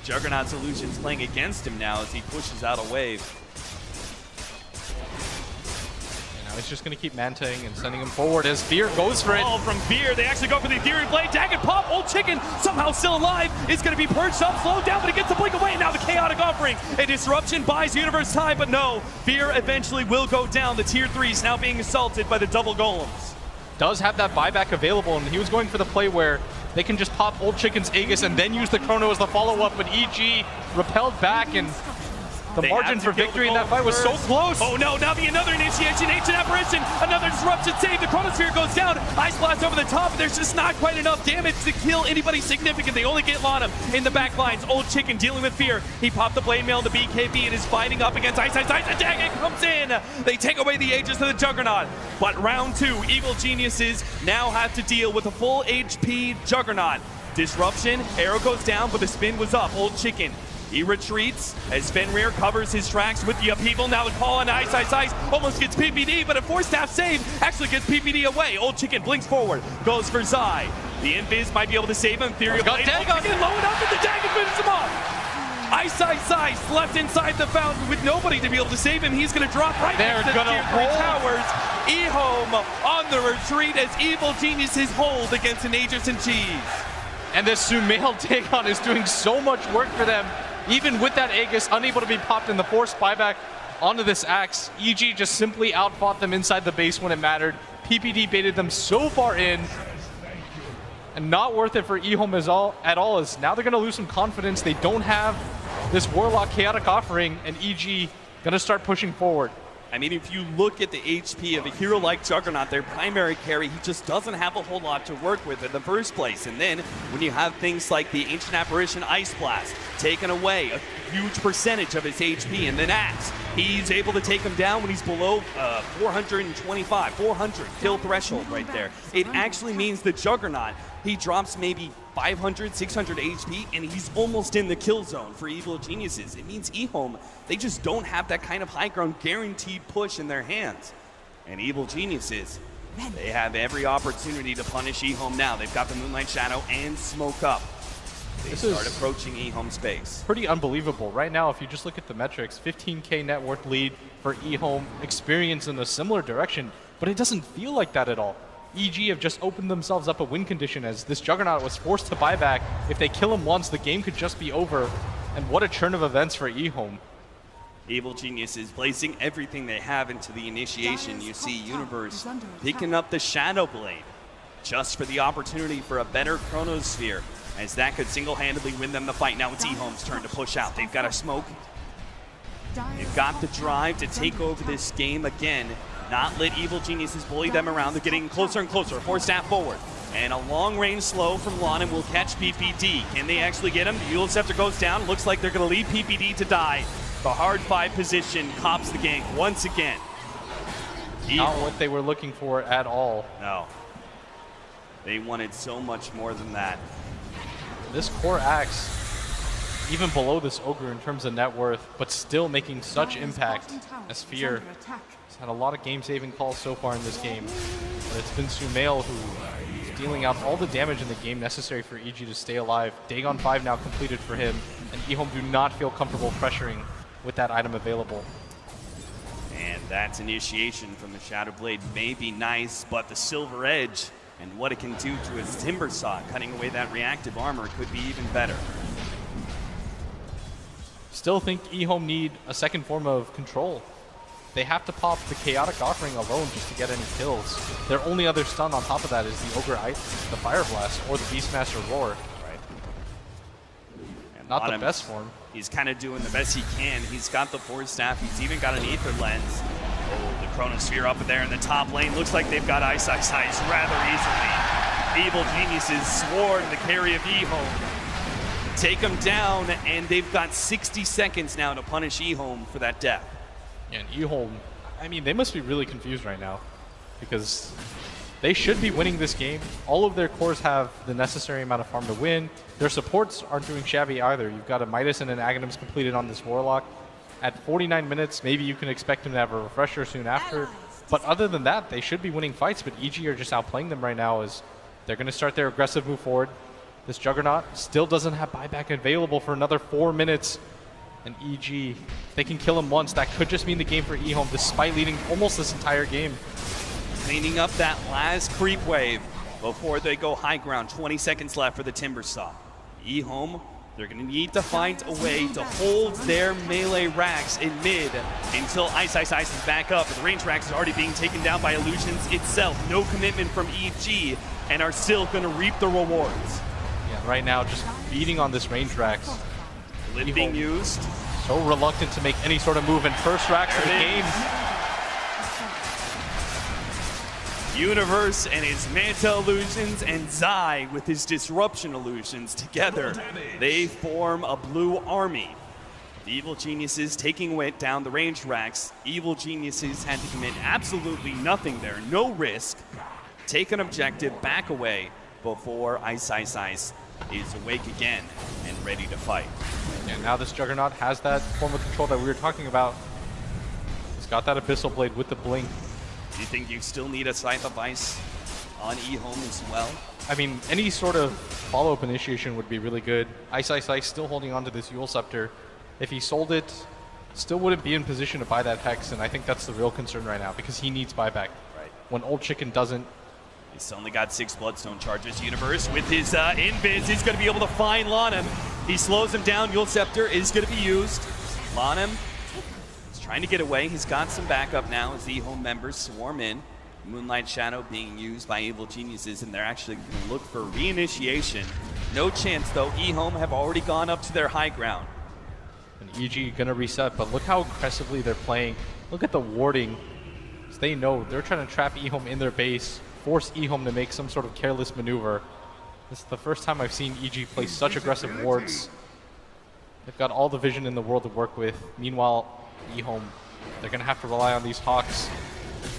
Juggernaut's illusions playing against him now as he pushes out a wave. And now he's just going to keep manting and sending him forward as Fear goes for it. Oh, from Fear, they actually go for the Ethereal Blade. Dagged pop, Old Chicken somehow still alive. Is going to be perched up, slowed down, but he gets the blink away. Now the Chaotic Offering. A disruption buys Universe time, but no. Fear eventually will go down. The tier 3s now being assaulted by the double golems. Does have that buyback available, and he was going for the play where they can just pop Old Chicken's Aegis and then use the Chrono as the follow-up, but EG repelled back, and the margin for victory in that fight was so close. Oh no, now another initiation, Ancient Apparition, another disruption save, the Chronosphere goes down, Ice Blast over the top, but there's just not quite enough damage to kill anybody significant. They only get Lana in the back lines. Old Chicken dealing with Fear. He popped the Blade Mail, the BKB, and is fighting up against Ice. The Daggett comes in. They take away the Aegis of the Juggernaut. But round 2, Evil Geniuses now have to deal with a full HP Juggernaut. Disruption, arrow goes down, but the spin was up. Old Chicken, he retreats as Fenrir covers his tracks with the upheaval. Now the call on Ice, almost gets PPD, but a 4-staff save actually gets PPD away. Old Chicken blinks forward, goes for Zai. The Invis might be able to save him. Ethereal Blade, Old Chicken low enough, and the Daggett finishes him off. Ice left inside the fountain with nobody to be able to save him. He's going to drop right next to the tier 3 towers. EHOME on the retreat as Evil Geniuses hold against an Aegis and Cheese. And this Sumail Dagon is doing so much work for them. Even with that Aegis, unable to be popped in the forced buyback onto this Axe, EG just simply outfought them inside the base when it mattered. PPD baited them so far in, and not worth it for EHOME at all, as now they're going to lose some confidence. They don't have this Warlock Chaotic Offering, and EG going to start pushing forward. I mean, if you look at the HP of a hero like Juggernaut, their primary carry, he just doesn't have a whole lot to work with in the first place. And then when you have things like the Ancient Apparition Ice Blast taken away, a huge percentage of his HP, and then Axe, he's able to take him down when he's below 400 kill threshold right there. It actually means the Juggernaut, he drops maybe 500, 600 HP, and he's almost in the kill zone for Evil Geniuses. It means EHOME, they just don't have that kind of high ground guaranteed push in their hands. And Evil Geniuses, they have every opportunity to punish EHOME now. They've got the Moonlight Shadow and Smoke Up. They This start is approaching EHOME space. pretty unbelievable. Right now, if you just look at the metrics, 15K net worth lead for EHOME, experience in a similar direction, but it doesn't feel like that at all. EG have just opened themselves up a win condition as this Juggernaut was forced to buy back. If they kill him once, the game could just be over. And what a turn of events for EHOME. Evil Geniuses placing everything they have into the initiation. You see Universe picking up the Shadow Blade just for the opportunity for a better Chronosphere, as that could single-handedly win them the fight. Now it's EHOME's turn to push out. They've got a smoke. They've got the drive to take over this game again. Not let Evil Geniuses bully them around. They're getting closer and closer. Force staff forward. And a long-range slow from Lonim will catch PPD. Can they actually get him? The Eul Scepter goes down. Looks like they're going to leave PPD to die. The hard 5 position cops the gank once again. Not what they were looking for at all. No. They wanted so much more than that. This core axe, even below this Ogre in terms of net worth, but still making such impact as Fear has had a lot of game-saving calls so far in this game. But it's been Sumail who is dealing out all the damage in the game necessary for EG to stay alive. Dagon 5 now completed for him, and EHOME do not feel comfortable pressuring with that item available. And that's initiation from the Shadow Blade. May be nice, but the Silver Edge and what it can do to his Timber Saw, cutting away that reactive armor, could be even better. Still think EHOME need a second form of control. They have to pop the Chaotic Offering alone just to get any kills. Their only other stun on top of that is the Ogre Ice, the Fire Blast, or the Beastmaster Roar. Right. And Not the Lonim, best form. He's kind of doing the best he can. He's got the Force Staff. He's even got an Aether Lens. Oh, the Chronosphere up there in the top lane. Looks like they've got Ice rather easily. Evil Geniuses sworn the carry of EHOME. Take him down, and they've got 60 seconds now to punish EHOME for that death. And EHOME, I mean, they must be really confused right now because they should be winning this game. All of their cores have the necessary amount of farm to win. Their supports aren't doing shabby either. You've got a Midas and an Aghanims completed on this Warlock. At 49 minutes, maybe you can expect him to have a refresher soon after. But other than that, they should be winning fights, but EG are just outplaying them right now as they're going to start their aggressive move forward. This Juggernaut still doesn't have buyback available for another 4 minutes. And EG, if they can kill him once, that could just mean the game for EHOME, despite leading almost this entire game. Cleaning up that last creep wave before they go high ground. 20 seconds left for the Timber Saw. EHOME, they're going to need to find a way to hold their melee racks in mid until Ice is back up. The range racks is already being taken down by Illusions itself. No commitment from EG, and are still going to reap the rewards. Yeah, right now just beating on this range racks. Lid being used. So reluctant to make any sort of move, and first racks of the game. Universe and his Manta Illusions, and Zai with his Disruption Illusions together. They form a blue army. The Evil Geniuses taking down the ranged racks. Evil Geniuses had to commit absolutely nothing there, no risk. Take an objective, back away before Ice is awake again and ready to fight. And now this Juggernaut has that form of control that we were talking about. He's got that Abyssal Blade with the blink. Do you think you still need a Scythe of Ice on EHOME as well? I mean, any sort of follow-up initiation would be really good. Ice still holding on to this Eul Scepter. If he sold it, still wouldn't be in position to buy that Hex, and I think that's the real concern right now because he needs buyback. Right. When Old Chicken doesn't. He's only got 6 Bloodstone charges. Universe with his invis, he's going to be able to find Lonim. He slows him down. Eul Scepter is going to be used. Lonim is trying to get away. He's got some backup now as the EHOME members swarm in. Moonlight Shadow being used by Evil Geniuses, and they're actually going to look for reinitiation. No chance, though. EHOME have already gone up to their high ground. And EG going to reset, but look how aggressively they're playing. Look at the warding. So they know they're trying to trap EHOME in their base, force EHOME to make some sort of careless maneuver. This is the first time I've seen EG play such aggressive wards. They've got all the vision in the world to work with. Meanwhile, EHOME, they're going to have to rely on these Hawks.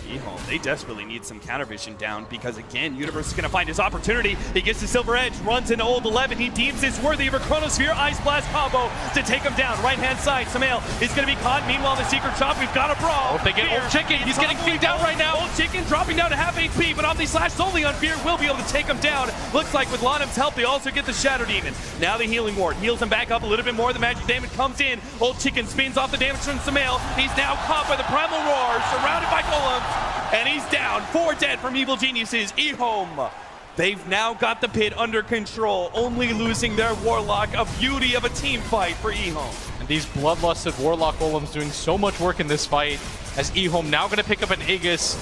EHOME, they desperately need some counter vision down because, again, Universe is going to find his opportunity. He gets the Silver Edge, runs into Old 11. He deems it's worthy of a Chronosphere Ice Blast combo to take him down. Right-hand side, Samael is going to be caught. Meanwhile, in the secret shop, we've got a brawl. If they get Old Chicken, he's getting feed down right now. Old Chicken dropping down to half HP, but Omni Slash solely on Fear will be able to take him down. Looks like with Lanham's help, they also get the Shadow Demon. Now the Healing Ward heals him back up a little bit more. The magic damage comes in. Old Chicken spins off the damage from Samael. He's now caught by the Primal Roar, surrounded by golems, and he's down. 4 dead from Evil Geniuses. EHOME, they've now got the pit under control, only losing their Warlock. A beauty of a team fight for EHOME. And these bloodlusted Warlock Golems doing so much work in this fight, as EHOME now going to pick up an Aegis.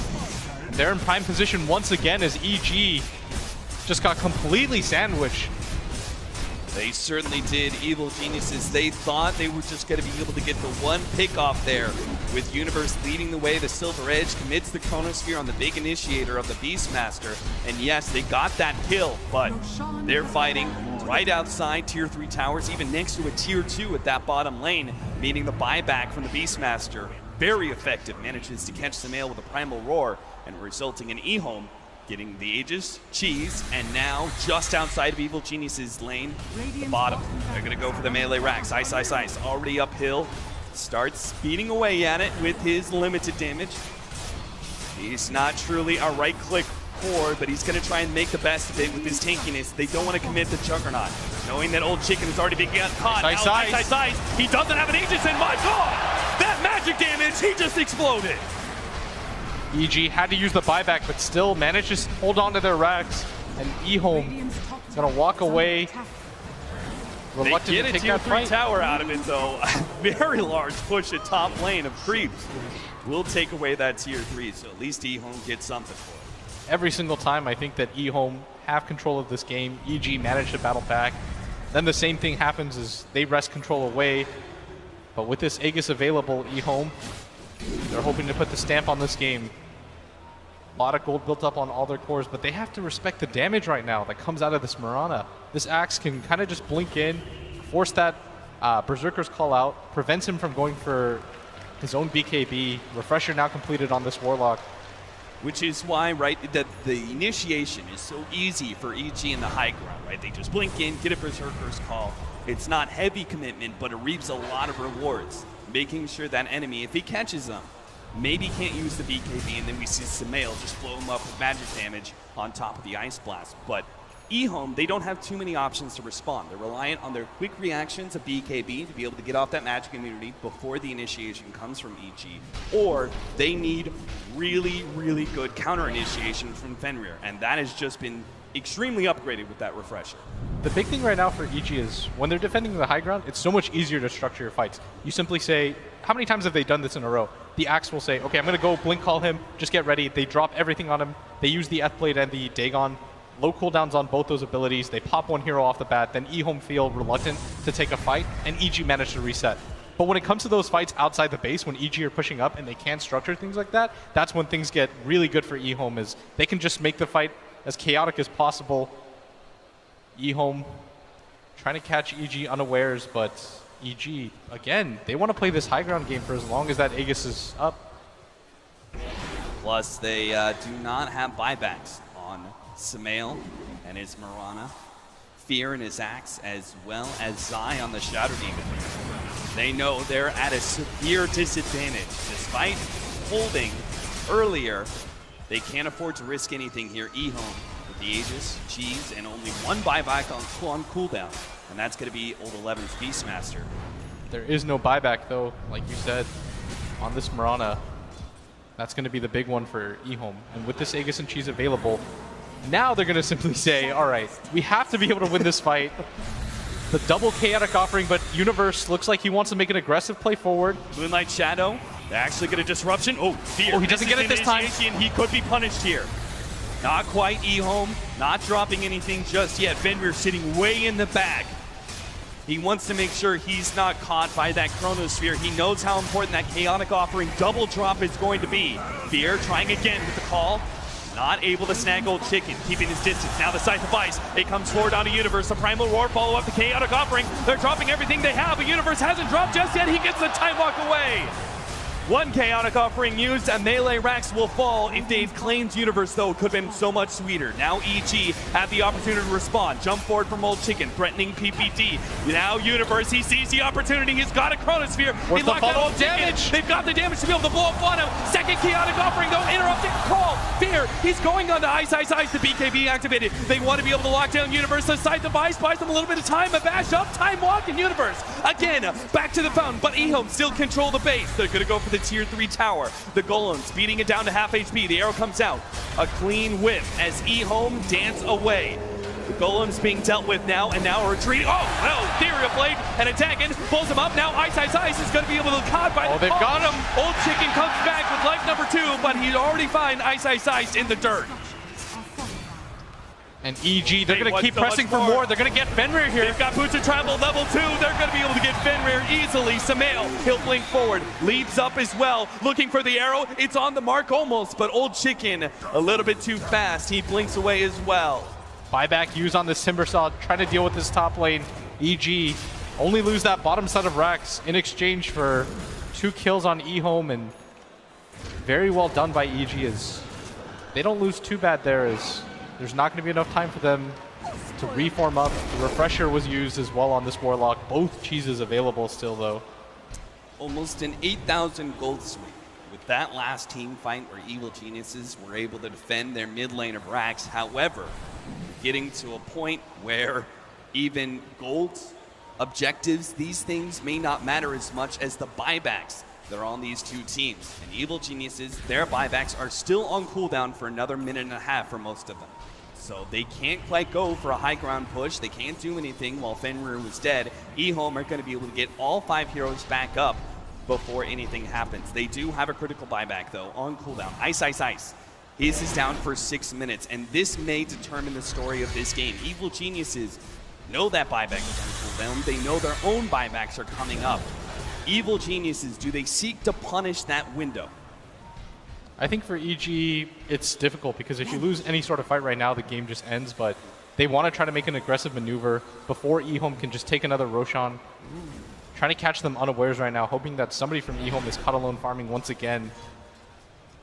They're in prime position once again as EG just got completely sandwiched. They certainly did. Evil Geniuses, they thought they were just going to be able to get the one pick off there with Universe leading the way. The Silver Edge commits the Chronosphere on the big initiator of the Beastmaster. And yes, they got that kill, but they're fighting right outside Tier 3 towers, even next to a Tier 2 at that bottom lane, meaning the buyback from the Beastmaster. Very effective, manages to catch Samael with a Primal Roar, and resulting in EHOME getting the Aegis, Cheese, and now just outside of Evil Genius's lane, the bottom. They're gonna go for the melee racks. Ice, Ice, Ice, already uphill. Starts speeding away at it with his limited damage. He's not truly a right-click core, but he's gonna try and make the best of it with his tankiness. They don't want to commit the Juggernaut, knowing that Old Chicken has already been caught. Ice, now, Ice, Ice, Ice, Ice. He doesn't have an Aegis, and my God, that magic damage, he just exploded. EG had to use the buyback, but still managed to hold on to their racks. And EHOME gonna walk away, reluctant They get to a take Tier that 3 fight. tower out of it, though. Very large push at top lane of creeps will take away that Tier 3, so at least EHOME gets something for it. Every single time I think that EHOME have control of this game, EG managed to battle back. Then the same thing happens as they wrest control away. But with this Aegis available, EHOME, they're hoping to put the stamp on this game. A lot of gold built up on all their cores, but they have to respect the damage right now that comes out of this Mirana. This Axe can kind of just blink in, force that Berserker's call out, prevents him from going for his own BKB. Refresher now completed on this Warlock. Which is why, right, that the initiation is so easy for EG in the high ground, right? They just blink in, get a Berserker's call. It's not heavy commitment, but it reaps a lot of rewards, making sure that enemy, if he catches them, maybe can't use the BKB, and then we see Samael just blow him up with magic damage on top of the Ice Blast. But EHOME, they don't have too many options to respond. They're reliant on their quick reactions of BKB to be able to get off that magic immunity before the initiation comes from EG, or they need really, really good counter initiation from Fenrir, and that has just been extremely upgraded with that refresher. The big thing right now for EG is when they're defending the high ground, it's so much easier to structure your fights. You simply say, how many times have they done this in a row? The Axe will say, okay, I'm gonna go blink call him, just get ready. They drop everything on him. They use the F-Blade and the Dagon. Low cooldowns on both those abilities. They pop one hero off the bat, then EHOME feel reluctant to take a fight, and EG managed to reset. But when it comes to those fights outside the base, when EG are pushing up and they can't structure things like that, that's when things get really good for EHOME, is they can just make the fight as chaotic as possible. EHOME trying to catch EG unawares, but EG, again, they want to play this high ground game for as long as that Aegis is up. Plus, they do not have buybacks on Samael and his Mirana, Fear and his Axe, as well as Zai on the Shadow Demon. They know they're at a severe disadvantage. Despite holding earlier, they can't afford to risk anything here. EHOME with the Aegis, Cheese, and only one buyback on cooldown, and that's going to be Old 11's Beastmaster. There is no buyback, though, like you said, on this Mirana. That's going to be the big one for EHOME. And with this Aegis and Cheese available, now they're going to simply say, all right, we have to be able to win this fight. The double chaotic offering, but Universe looks like he wants to make an aggressive play forward. Moonlight Shadow, they're actually get a disruption. Oh, Fear. Oh, he doesn't get it this time. He could be punished here. Not quite. EHOME not dropping anything just yet. Fenrir sitting way in the back. He wants to make sure he's not caught by that Chronosphere. He knows how important that chaotic offering double drop is going to be. Fear trying again with the call. Not able to snag Old Chicken, keeping his distance. Now the Scythe of Ice. It comes forward onto Universe. The Primal Roar follow up the chaotic offering. They're dropping everything they have, but Universe hasn't dropped just yet. He gets the time walk away. One chaotic offering used, and melee racks will fall. If they'd claimed Universe, though, it could have been so much sweeter. Now EG have the opportunity to respond. Jump forward from Old Chicken, threatening PPD. Now Universe, he sees the opportunity. He's got a Chronosphere. Where's He the locked out follow-up Old Chicken. damage? They've got the damage to be able to blow up on him. Second chaotic offering, though, interrupted. Crawl, Fear. He's going on to Ice. The BKB activated. They want to be able to lock down Universe. The side device buys them a little bit of time. A bash up, time walk, and Universe. Again, back to the fountain, but EHOME still control the base. They're going to go for the tier 3 tower. The Golems beating it down to half HP. The arrow comes out. A clean whip as EHOME dance away. The Golems being dealt with now, and now retreating. Oh, no, Ethereal Blade and attacking. Pulls him up. Now Ice is going to be able to caught by the they've got him. Old Chicken comes back with life number 2, but he'd already find Ice in the dirt. And EG, they're Hey, going to keep so pressing much for more. more. They're going to get Fenrir here. They've got Boots of Travel level 2. They're going to be able to get Fenrir easily. Samael, he'll blink forward. Leads up as well. Looking for the arrow. It's on the mark almost, but Old Chicken a little bit too fast. He blinks away as well. Buyback use on this Timbersaw, trying to deal with this top lane. EG only lose that bottom set of racks in exchange for 2 kills on EHOME, and very well done by EG as they don't lose too bad there, as there's not going to be enough time for them to reform up. The refresher was used as well on this Warlock. Both cheeses available still, though. Almost an 8,000 gold sweep. With that last team fight where Evil Geniuses were able to defend their mid lane of racks. However, getting to a point where even gold objectives, these things may not matter as much as the buybacks that are on these two teams. And Evil Geniuses, their buybacks are still on cooldown for another minute and a half for most of them. So they can't quite go for a high ground push. They can't do anything while Fenrir was dead. EHOME are going to be able to get all 5 heroes back up before anything happens. They do have a critical buyback, though, on cooldown. Ice. His is down for 6 minutes, and this may determine the story of this game. Evil Geniuses know that buyback is on cooldown. They know their own buybacks are coming up. Evil Geniuses, do they seek to punish that window? I think for EG, it's difficult because if you lose any sort of fight right now, the game just ends, but they want to try to make an aggressive maneuver before EHOME can just take another Roshan. Trying to catch them unawares right now, hoping that somebody from EHOME is caught alone farming once again.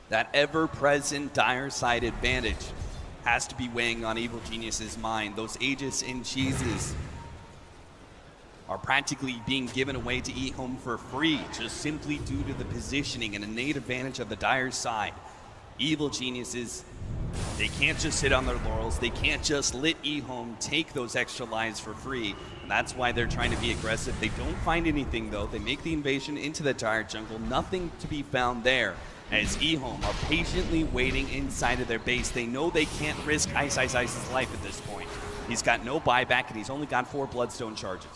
That ever-present dire side advantage has to be weighing on Evil Genius's mind. Those Aegis and cheeses are practically being given away to EHOME for free, just simply due to the positioning and innate advantage of the dire side. Evil Geniuses, they can't just sit on their laurels. They can't just let EHOME take those extra lives for free. And that's why they're trying to be aggressive. They don't find anything, though. They make the invasion into the dire jungle. Nothing to be found there, as EHOME are patiently waiting inside of their base. They know they can't risk Ice's life at this point. He's got no buyback, and he's only got 4 Bloodstone charges.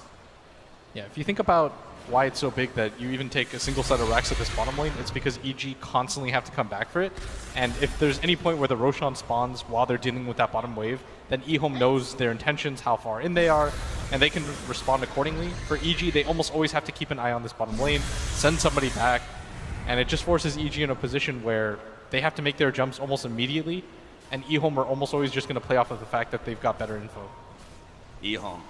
Yeah, if you think about why it's so big that you even take a single set of racks at this bottom lane, it's because EG constantly have to come back for it. And if there's any point where the Roshan spawns while they're dealing with that bottom wave, then EHOME knows their intentions, how far in they are, and they can respond accordingly. For EG, they almost always have to keep an eye on this bottom lane, send somebody back, and it just forces EG in a position where they have to make their jumps almost immediately, and EHOME are almost always just going to play off of the fact that they've got better info. EHOME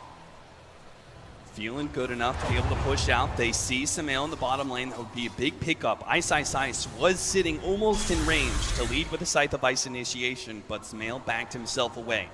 feeling good enough to be able to push out. They see Samael in the bottom lane. That would be a big pickup. Ice was sitting almost in range to lead with a Scythe of Ice initiation, but Samael backed himself away.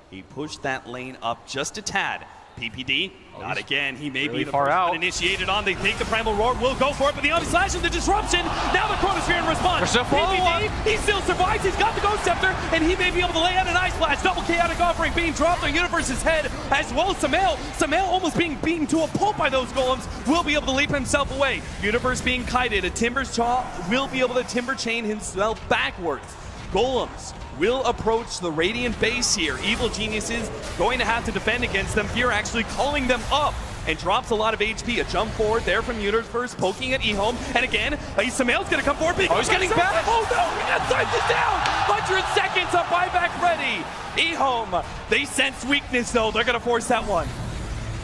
He pushed that lane up just a tad. PPD, not again. He may really be the far first out. one initiated on. They think the Primal Roar will go for it, but the Omnislash and the disruption. Now the Chronosphere in response. PPD, he still survives. He's got the Ghost Scepter, and he may be able to lay out an Ice Splash. Double chaotic offering being dropped on Universe's head, as well as Samael. Samael almost being beaten to a pulp by those golems, will be able to leap himself away. Universe being kited. A Timber's Chaw will be able to Timber Chain himself backwards. Golems will approach the Radiant base here. Evil Geniuses going to have to defend against them. Fear actually calling them up and drops a lot of HP. A jump forward there from Universe, poking at EHOME. And again, Samael's going to come forward. He's getting back. Oh no, he got sized down. 100 seconds of buyback ready. EHOME, they sense weakness though. They're going to force that one.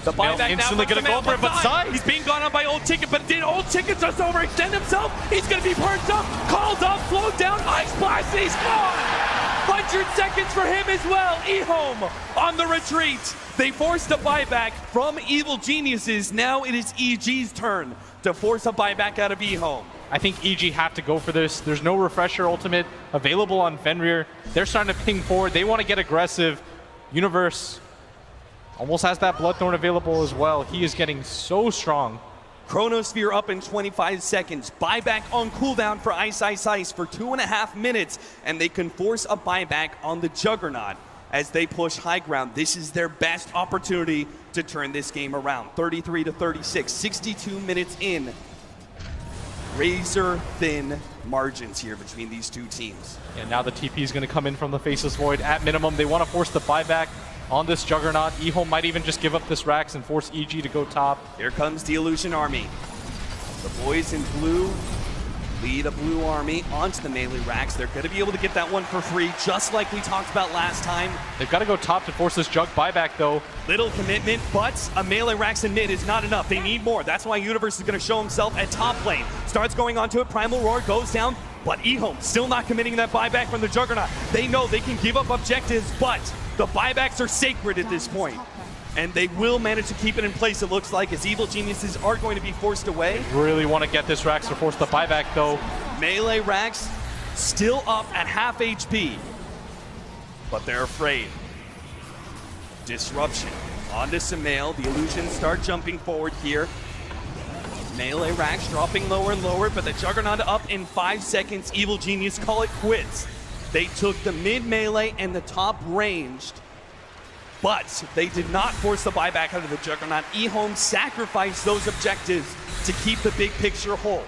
The buyback instantly now going to go for it, but Sai. He's being gone on by Old Chicken, but did Old Chicken just overextend himself? He's going to be perched up, called up, slowed down, Ice Blast, and he's gone! 100 seconds for him as well. EHOME on the retreat. They forced a buyback from Evil Geniuses. Now it is EG's turn to force a buyback out of EHOME. I think EG have to go for this. There's no refresher ultimate available on Fenrir. They're starting to ping forward. They want to get aggressive. Universe almost has that Bloodthorn available as well. He is getting so strong. Chronosphere up in 25 seconds. Buyback on cooldown for Ice Ice Ice for 2.5 minutes, and they can force a buyback on the Juggernaut as they push high ground. This is their best opportunity to turn this game around. 33 to 36, 62 minutes in. Razor thin margins here between these two teams. And now the TP is going to come in from the Faceless Void. At minimum, they want to force the buyback on this Juggernaut. EHOME might even just give up this Rax and force EG to go top. Here comes the Illusion Army. The boys in blue lead a blue army onto the melee racks. They're going to be able to get that one for free, just like we talked about last time. They've got to go top to force this Jug buyback, though. Little commitment, but a melee racks in mid is not enough. They need more. That's why Universe is going to show himself at top lane. Starts going onto it. Primal Roar goes down, but EHOME still not committing that buyback from the Juggernaut. They know they can give up objectives, but the buybacks are sacred at this point. And they will manage to keep it in place, it looks like, as Evil Geniuses are going to be forced away. Really want to get this Rax to force the buyback, though. Melee Rax still up at half HP, but they're afraid. Disruption onto Samael. The Illusions start jumping forward here. Melee Rax dropping lower and lower, but the Juggernaut up in 5 seconds. Evil Genius call it quits. They took the mid melee and the top ranged, but they did not force the buyback out of the Juggernaut. EHOME sacrificed those objectives to keep the big picture whole.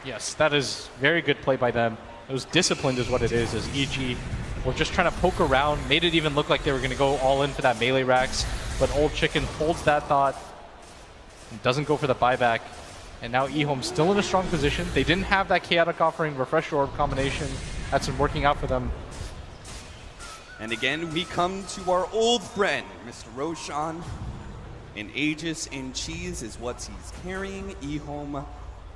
Yes, that is very good play by them. It was disciplined is what it is, as EG were just trying to poke around, made it even look like they were going to go all in for that melee Rax, but Old Chicken holds that thought and doesn't go for the buyback. And now EHOME still in a strong position. They didn't have that Chaotic Offering Refresher Orb combination. That's been working out for them. And again, we come to our old friend, Mr. Roshan. An Aegis in cheese is what he's carrying. EHOME,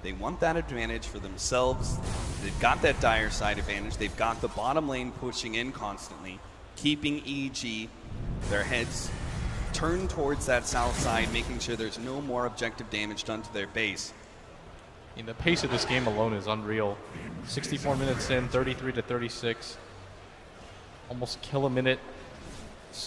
they want that advantage for themselves. They've got that dire side advantage. They've got the bottom lane pushing in constantly, keeping EG, their heads turned towards that south side, making sure there's no more objective damage done to their base. And the pace of this game alone is unreal. 64 minutes in, 33 to 36. Almost kill a minute.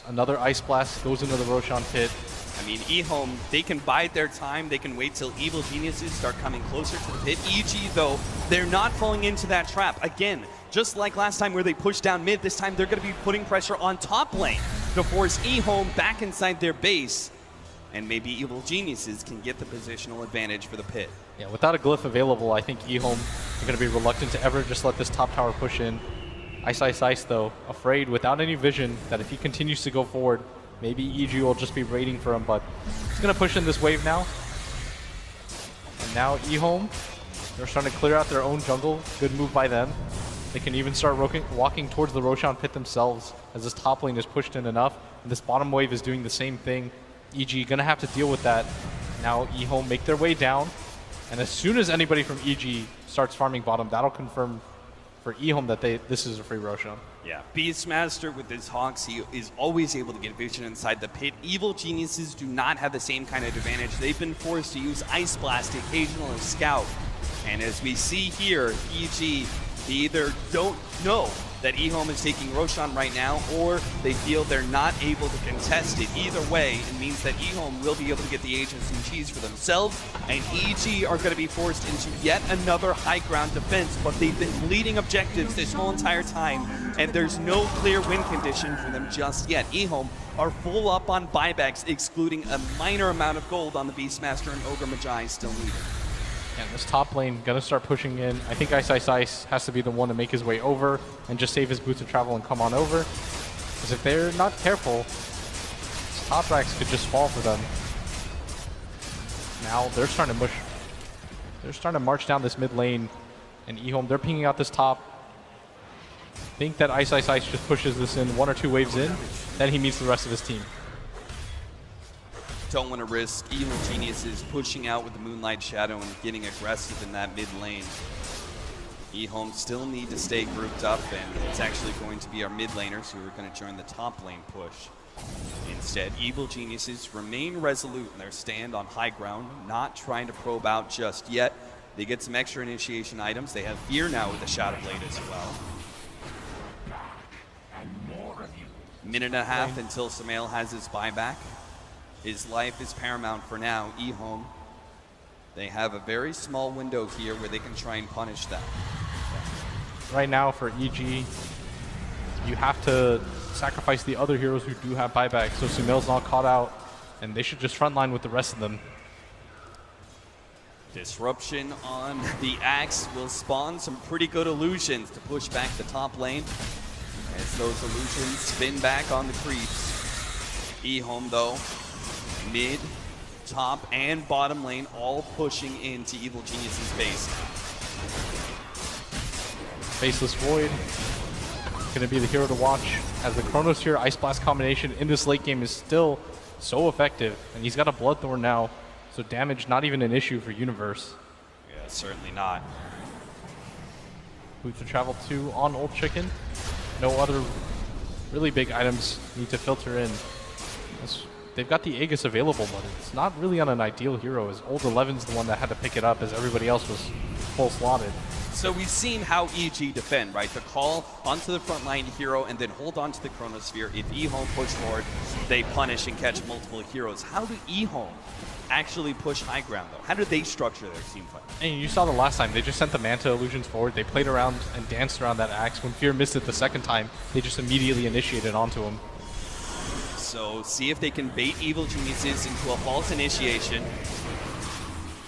Another Ice Blast goes into the Roshan pit. I mean, EHOME, they can bide their time. They can wait till Evil Geniuses start coming closer to the pit. EG, though, they're not falling into that trap. Again, just like last time where they pushed down mid, this time they're going to be putting pressure on top lane to force EHOME back inside their base. And maybe Evil Geniuses can get the positional advantage for the pit. Yeah, without a glyph available, I think EHOME are going to be reluctant to ever just let this top tower push in. Ice Ice Ice, though, afraid without any vision that if he continues to go forward, maybe EG will just be waiting for him, but he's going to push in this wave now. And now EHOME, they're starting to clear out their own jungle. Good move by them. They can even start walking towards the Roshan pit themselves as this top lane is pushed in enough. And this bottom wave is doing the same thing. EG going to have to deal with that. Now EHOME make their way down. And as soon as anybody from EG starts farming bottom, that'll confirm for EHOME that this is a free Roshan. Yeah, Beastmaster with his Hawks, he is always able to get vision inside the pit. Evil Geniuses do not have the same kind of advantage. They've been forced to use Ice Blast, the occasional Scout. And as we see here, EG, they either don't know that EHOME is taking Roshan right now, or they feel they're not able to contest it. Either way, it means that EHOME will be able to get the Aegis and cheese for themselves, and EG are going to be forced into yet another high ground defense, but they've been leading objectives this whole entire time, and there's no clear win condition for them just yet. EHOME are full up on buybacks, excluding a minor amount of gold on the Beastmaster and Ogre Magi still needed. And this top lane gonna start pushing in. I think Ice Ice Ice has to be the one to make his way over and just save his boots of travel and come on over. Because if they're not careful, this top racks could just fall for them. Now they're starting to they're starting to march down this mid lane, and EHOME, they're pinging out this top. Think that Ice Ice Ice just pushes this in 1 or 2 waves in, then he meets the rest of his team. Don't want to risk Evil Geniuses pushing out with the Moonlight Shadow and getting aggressive in that mid lane. EHOME still need to stay grouped up, and it's actually going to be our mid laners who are going to join the top lane push. Instead, Evil Geniuses remain resolute in their stand on high ground, not trying to probe out just yet. They get some extra initiation items. They have Fear now with the Shadow Blade as well. Minute and a half until Sumail has his buyback. His life is paramount for now. EHOME, they have a very small window here where they can try and punish that. Right now for EG, you have to sacrifice the other heroes who do have buyback, so Sumail's not caught out, and they should just frontline with the rest of them. Disruption on the Axe will spawn some pretty good illusions to push back the top lane. As those illusions spin back on the creeps. EHOME though, mid, top, and bottom lane all pushing into Evil Genius's base. Faceless Void gonna be the hero to watch, as the Chronosphere Ice Blast combination in this late game is still so effective, and he's got a Bloodthorn now, so damage not even an issue for Universe. Yeah, certainly not. Boots to travel 2 on Old Chicken. No other really big items need to filter in. They've got the Aegis available, but it's not really on an ideal hero, as Old 11's the one that had to pick it up, as everybody else was full slotted. So we've seen how EG defend, right? The call onto the front line hero and then hold on to the Chronosphere. If EHOME push forward, they punish and catch multiple heroes. How do EHOME actually push high ground, though? How do they structure their team fight? And you saw the last time, they just sent the Manta illusions forward. They played around and danced around that Axe. When Fear missed it the second time, they just immediately initiated onto him. So see if they can bait Evil Geniuses into a false initiation.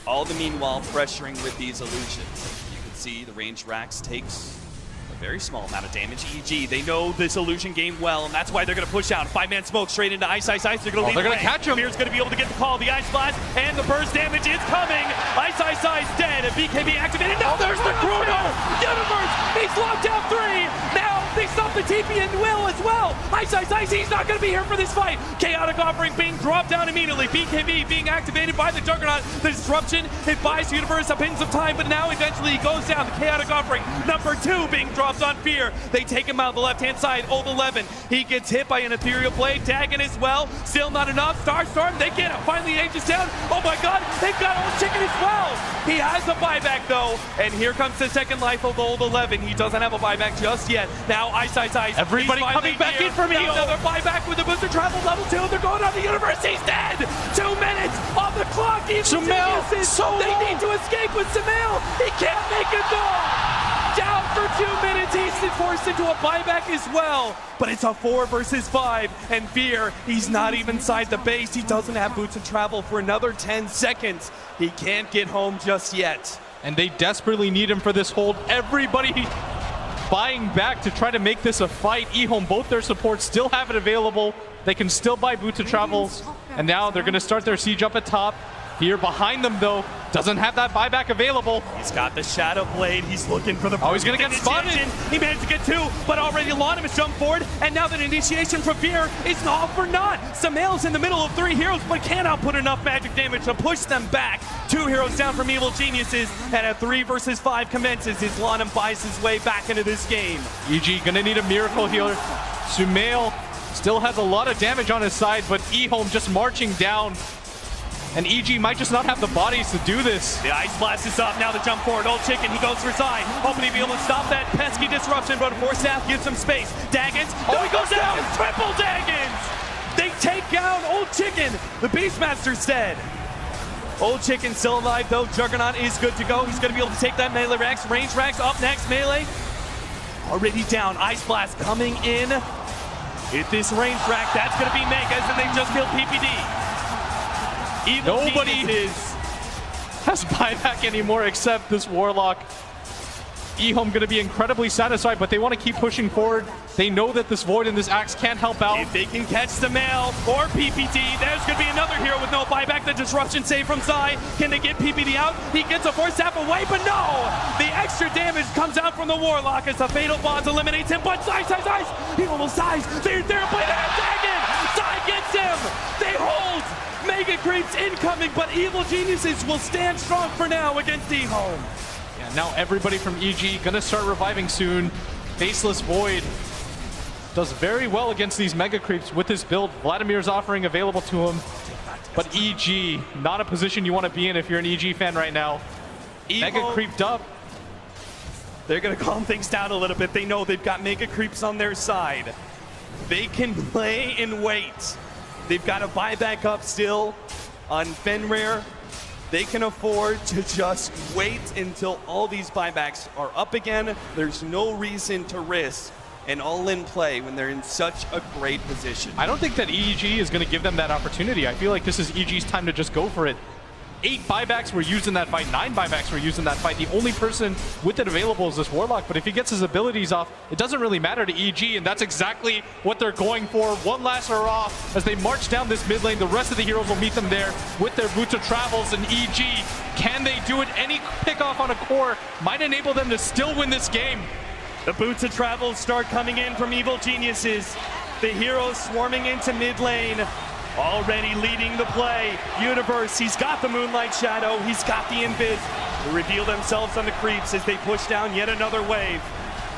All the meanwhile pressuring with these illusions. You can see the ranged Rax takes a very small amount of damage. EG, they know this illusion game well, and that's why they're going to push out. 5-man smoke straight into Ice. They're going to lead they're the going to catch him. Fear's going to be able to get the call. The Ice Blast and the burst damage is coming. Ice dead. BKB activated. No, there's the Chrono. Universe, he's locked down 3. Now they stop the TP and Will as well. Ice, he's not going to be here for this fight. Chaotic Offering being dropped down immediately. BKB being activated by the Juggernaut. The disruption, it buys Universe a pins of time, but now eventually he goes down. The Chaotic Offering, number 2 being dropped on Fear. They take him out the left-hand side. Old 11, he gets hit by an Ethereal Blade. Dagon as well. Still not enough. Starstorm, they get it. Finally Aegis down. Oh my god, they've got Old Chicken as well. He has a buyback though, and here comes the second life of Old 11. He doesn't have a buyback just yet. Now Ice. Everybody coming back in for me. Another buyback with the booster travel level 2. They're going on the Universe. He's dead. 2 minutes on the clock. Sumail, they need to escape with Sumail. He can't make it though. Down for 2 minutes. He's forced into a buyback as well. But it's a 4 versus 5. And Fear, he's not even inside the base. He doesn't have boots of travel for another 10 seconds. He can't get home just yet. And they desperately need him for this hold. Everybody buying back to try to make this a fight. EHOME, both their supports still have it available. They can still buy Boots of Travels. And now they're going to start their siege up at top. Fear behind them, though, doesn't have that buyback available. He's got the Shadow Blade. He's looking for the... Oh, he's going to get spotted. He managed to get 2, but already Lanham has jumped forward. And now that initiation from Fear is all for naught. Sumail's in the middle of 3 heroes, but cannot put enough magic damage to push them back. 2 heroes down from Evil Geniuses, and a 3 versus 5 commences as Lanham buys his way back into this game. EG going to need a miracle healer. Sumail still has a lot of damage on his side, but EHOME just marching down. And EG might just not have the bodies to do this. The Ice Blast is up, now the jump forward. Old Chicken, he goes for Zai, hoping to be able to stop that pesky disruption, but Force Staff gives him space. Dagons, oh, he goes down! Triple Dagons! They take down Old Chicken. The Beastmaster's dead. Old Chicken still alive though. Juggernaut is good to go. He's going to be able to take that melee Rax. Range Rax up next, melee. Already down, Ice Blast coming in. Hit this range Rax, that's going to be Megas, and they just killed PPD. Nobody has buyback anymore except this Warlock. EHOME going to be incredibly satisfied, but they want to keep pushing forward. They know that this Void and this Axe can't help out. If they can catch the Sumail or PPD, there's going to be another hero with no buyback. The disruption save from Zai. Can they get PPD out? He gets a Force Staff away, but no! The extra damage comes out from the Warlock as the Fatal Bonds eliminates him, but Zai! He almost dies. They're playing that Dragon! Zai gets him! They hold! Mega Creeps incoming, but Evil Geniuses will stand strong for now against EHOME. Yeah, now everybody from EG gonna start reviving soon. Faceless Void does very well against these Mega Creeps with his build. Vladimir's offering available to him, but EG, not a position you want to be in if you're an EG fan right now. Mega creeped up. They're going to calm things down a little bit. They know they've got Mega Creeps on their side. They can play and wait. They've got a buyback up still on Fenrir. They can afford to just wait until all these buybacks are up again. There's no reason to risk an all-in play when they're in such a great position. I don't think that EEG is going to give them that opportunity. I feel like this is EG's time to just go for it. 8 buybacks were used in that fight, 9 buybacks were used in that fight. The only person with it available is this Warlock, but if he gets his abilities off, it doesn't really matter to EG, and that's exactly what they're going for. One last hurrah as they march down this mid lane. The rest of the heroes will meet them there with their boots of travels, and EG, can they do it? Any pickoff on a core might enable them to still win this game. The boots of travel start coming in from Evil Geniuses. The heroes swarming into mid lane. Already leading the play. Universe, he's got the Moonlight Shadow, he's got the Invis. They reveal themselves on the creeps as they push down yet another wave.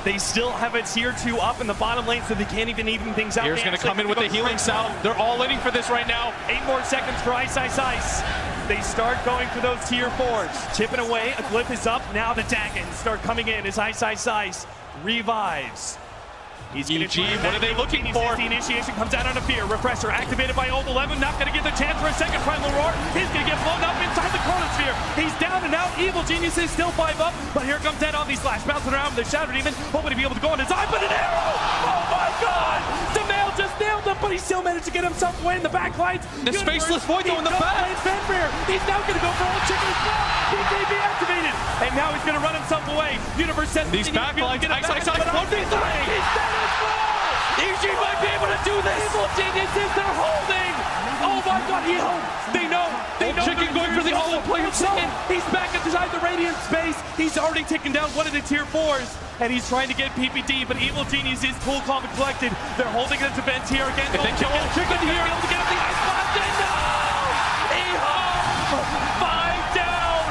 They still have a tier 2 up in the bottom lane, so they can't even things out. Here's going to come in with the healing salve. They're all in for this right now. 8 more seconds for Ice. They start going for those tier 4s. Chipping away, a glyph is up. Now the Daggons start coming in as Ice revives. He's EG, what are they looking for? The initiation comes out on a fear. Refresher activated by Old 11. Not going to get the chance for a second Primal Roar. He's going to get blown up inside the chronosphere. He's down and out. Evil Geniuses still 5 up. But here comes Dead on these Slash. Bouncing around with the Shadow Demon. Hoping to be able to go on his eye. But an arrow! Oh my god! Samael just nailed him, but he still managed to get himself away in the back lines. This Faceless Void though in the back. He's now going to go for all chicken as well. BKB activated. And now he's going to run himself away. Universe sends these back lines. Ice. EG might be able to do this. Evil Geniuses, they're holding. Oh my god, EHOME. They know. Chicken going for the all-in play himself. He's back inside the Radiant space. He's already taken down one of the tier 4s. And he's trying to get PPD, but Evil Genius is cool, calm, and collected. They're holding it to Vince here again. If they kill Chicken here, able to get up the ice box. No! EHOME! 5 down.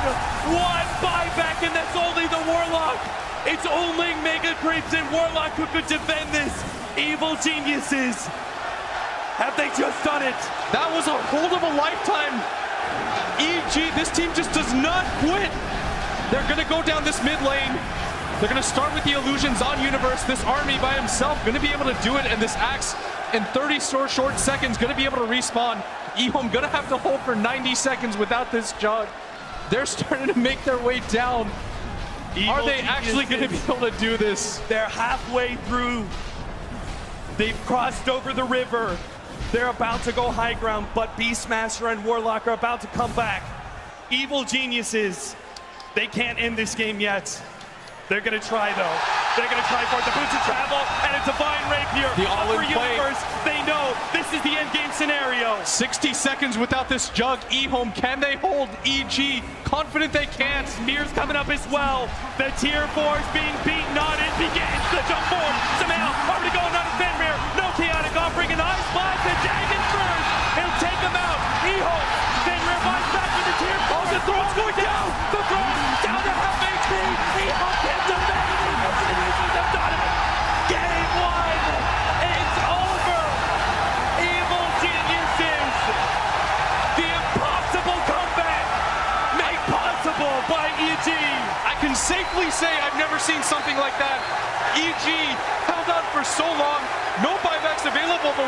1 buyback, and that's only the Warlock. It's only Mega Creeps and Warlock who could defend this. Evil Geniuses. Have they just done it? That was a hold of a lifetime. EG, this team just does not quit. They're going to go down this mid lane. They're going to start with the illusions on Universe. This army by himself going to be able to do it, and this Axe in 30 short seconds going to be able to respawn. EHOME going to have to hold for 90 seconds without this jug. They're starting to make their way down. Are they actually going to be able to do this? They're halfway through. They've crossed over the river. They're about to go high ground, but Beastmaster and Warlock are about to come back. Evil Geniuses, they can't end this game yet. They're going to try, though. They're going to try for it. The boots of travel, and a Divine Rapier. The all-in play. Universe, they know this is the end game scenario. 60 seconds without this jug. EHOME, can they hold EG? Confident they can't. Spears coming up as well. The tier 4 is being beaten on. It begins the jump forward. Somehow, already going on to Fenrir. No chaotic offering, and Ice Blast, and Dagon first. He'll take him out. EHOME, Fenrir buys back with the tier 4. The throne's going down. The throne down to half HP. EHOME can't defend it. Have done it. Game 1. It's over. Evil Geniuses. The impossible comeback made possible by EG. I can safely say I've never seen something like that. EG held on for so long. No buybacks available, but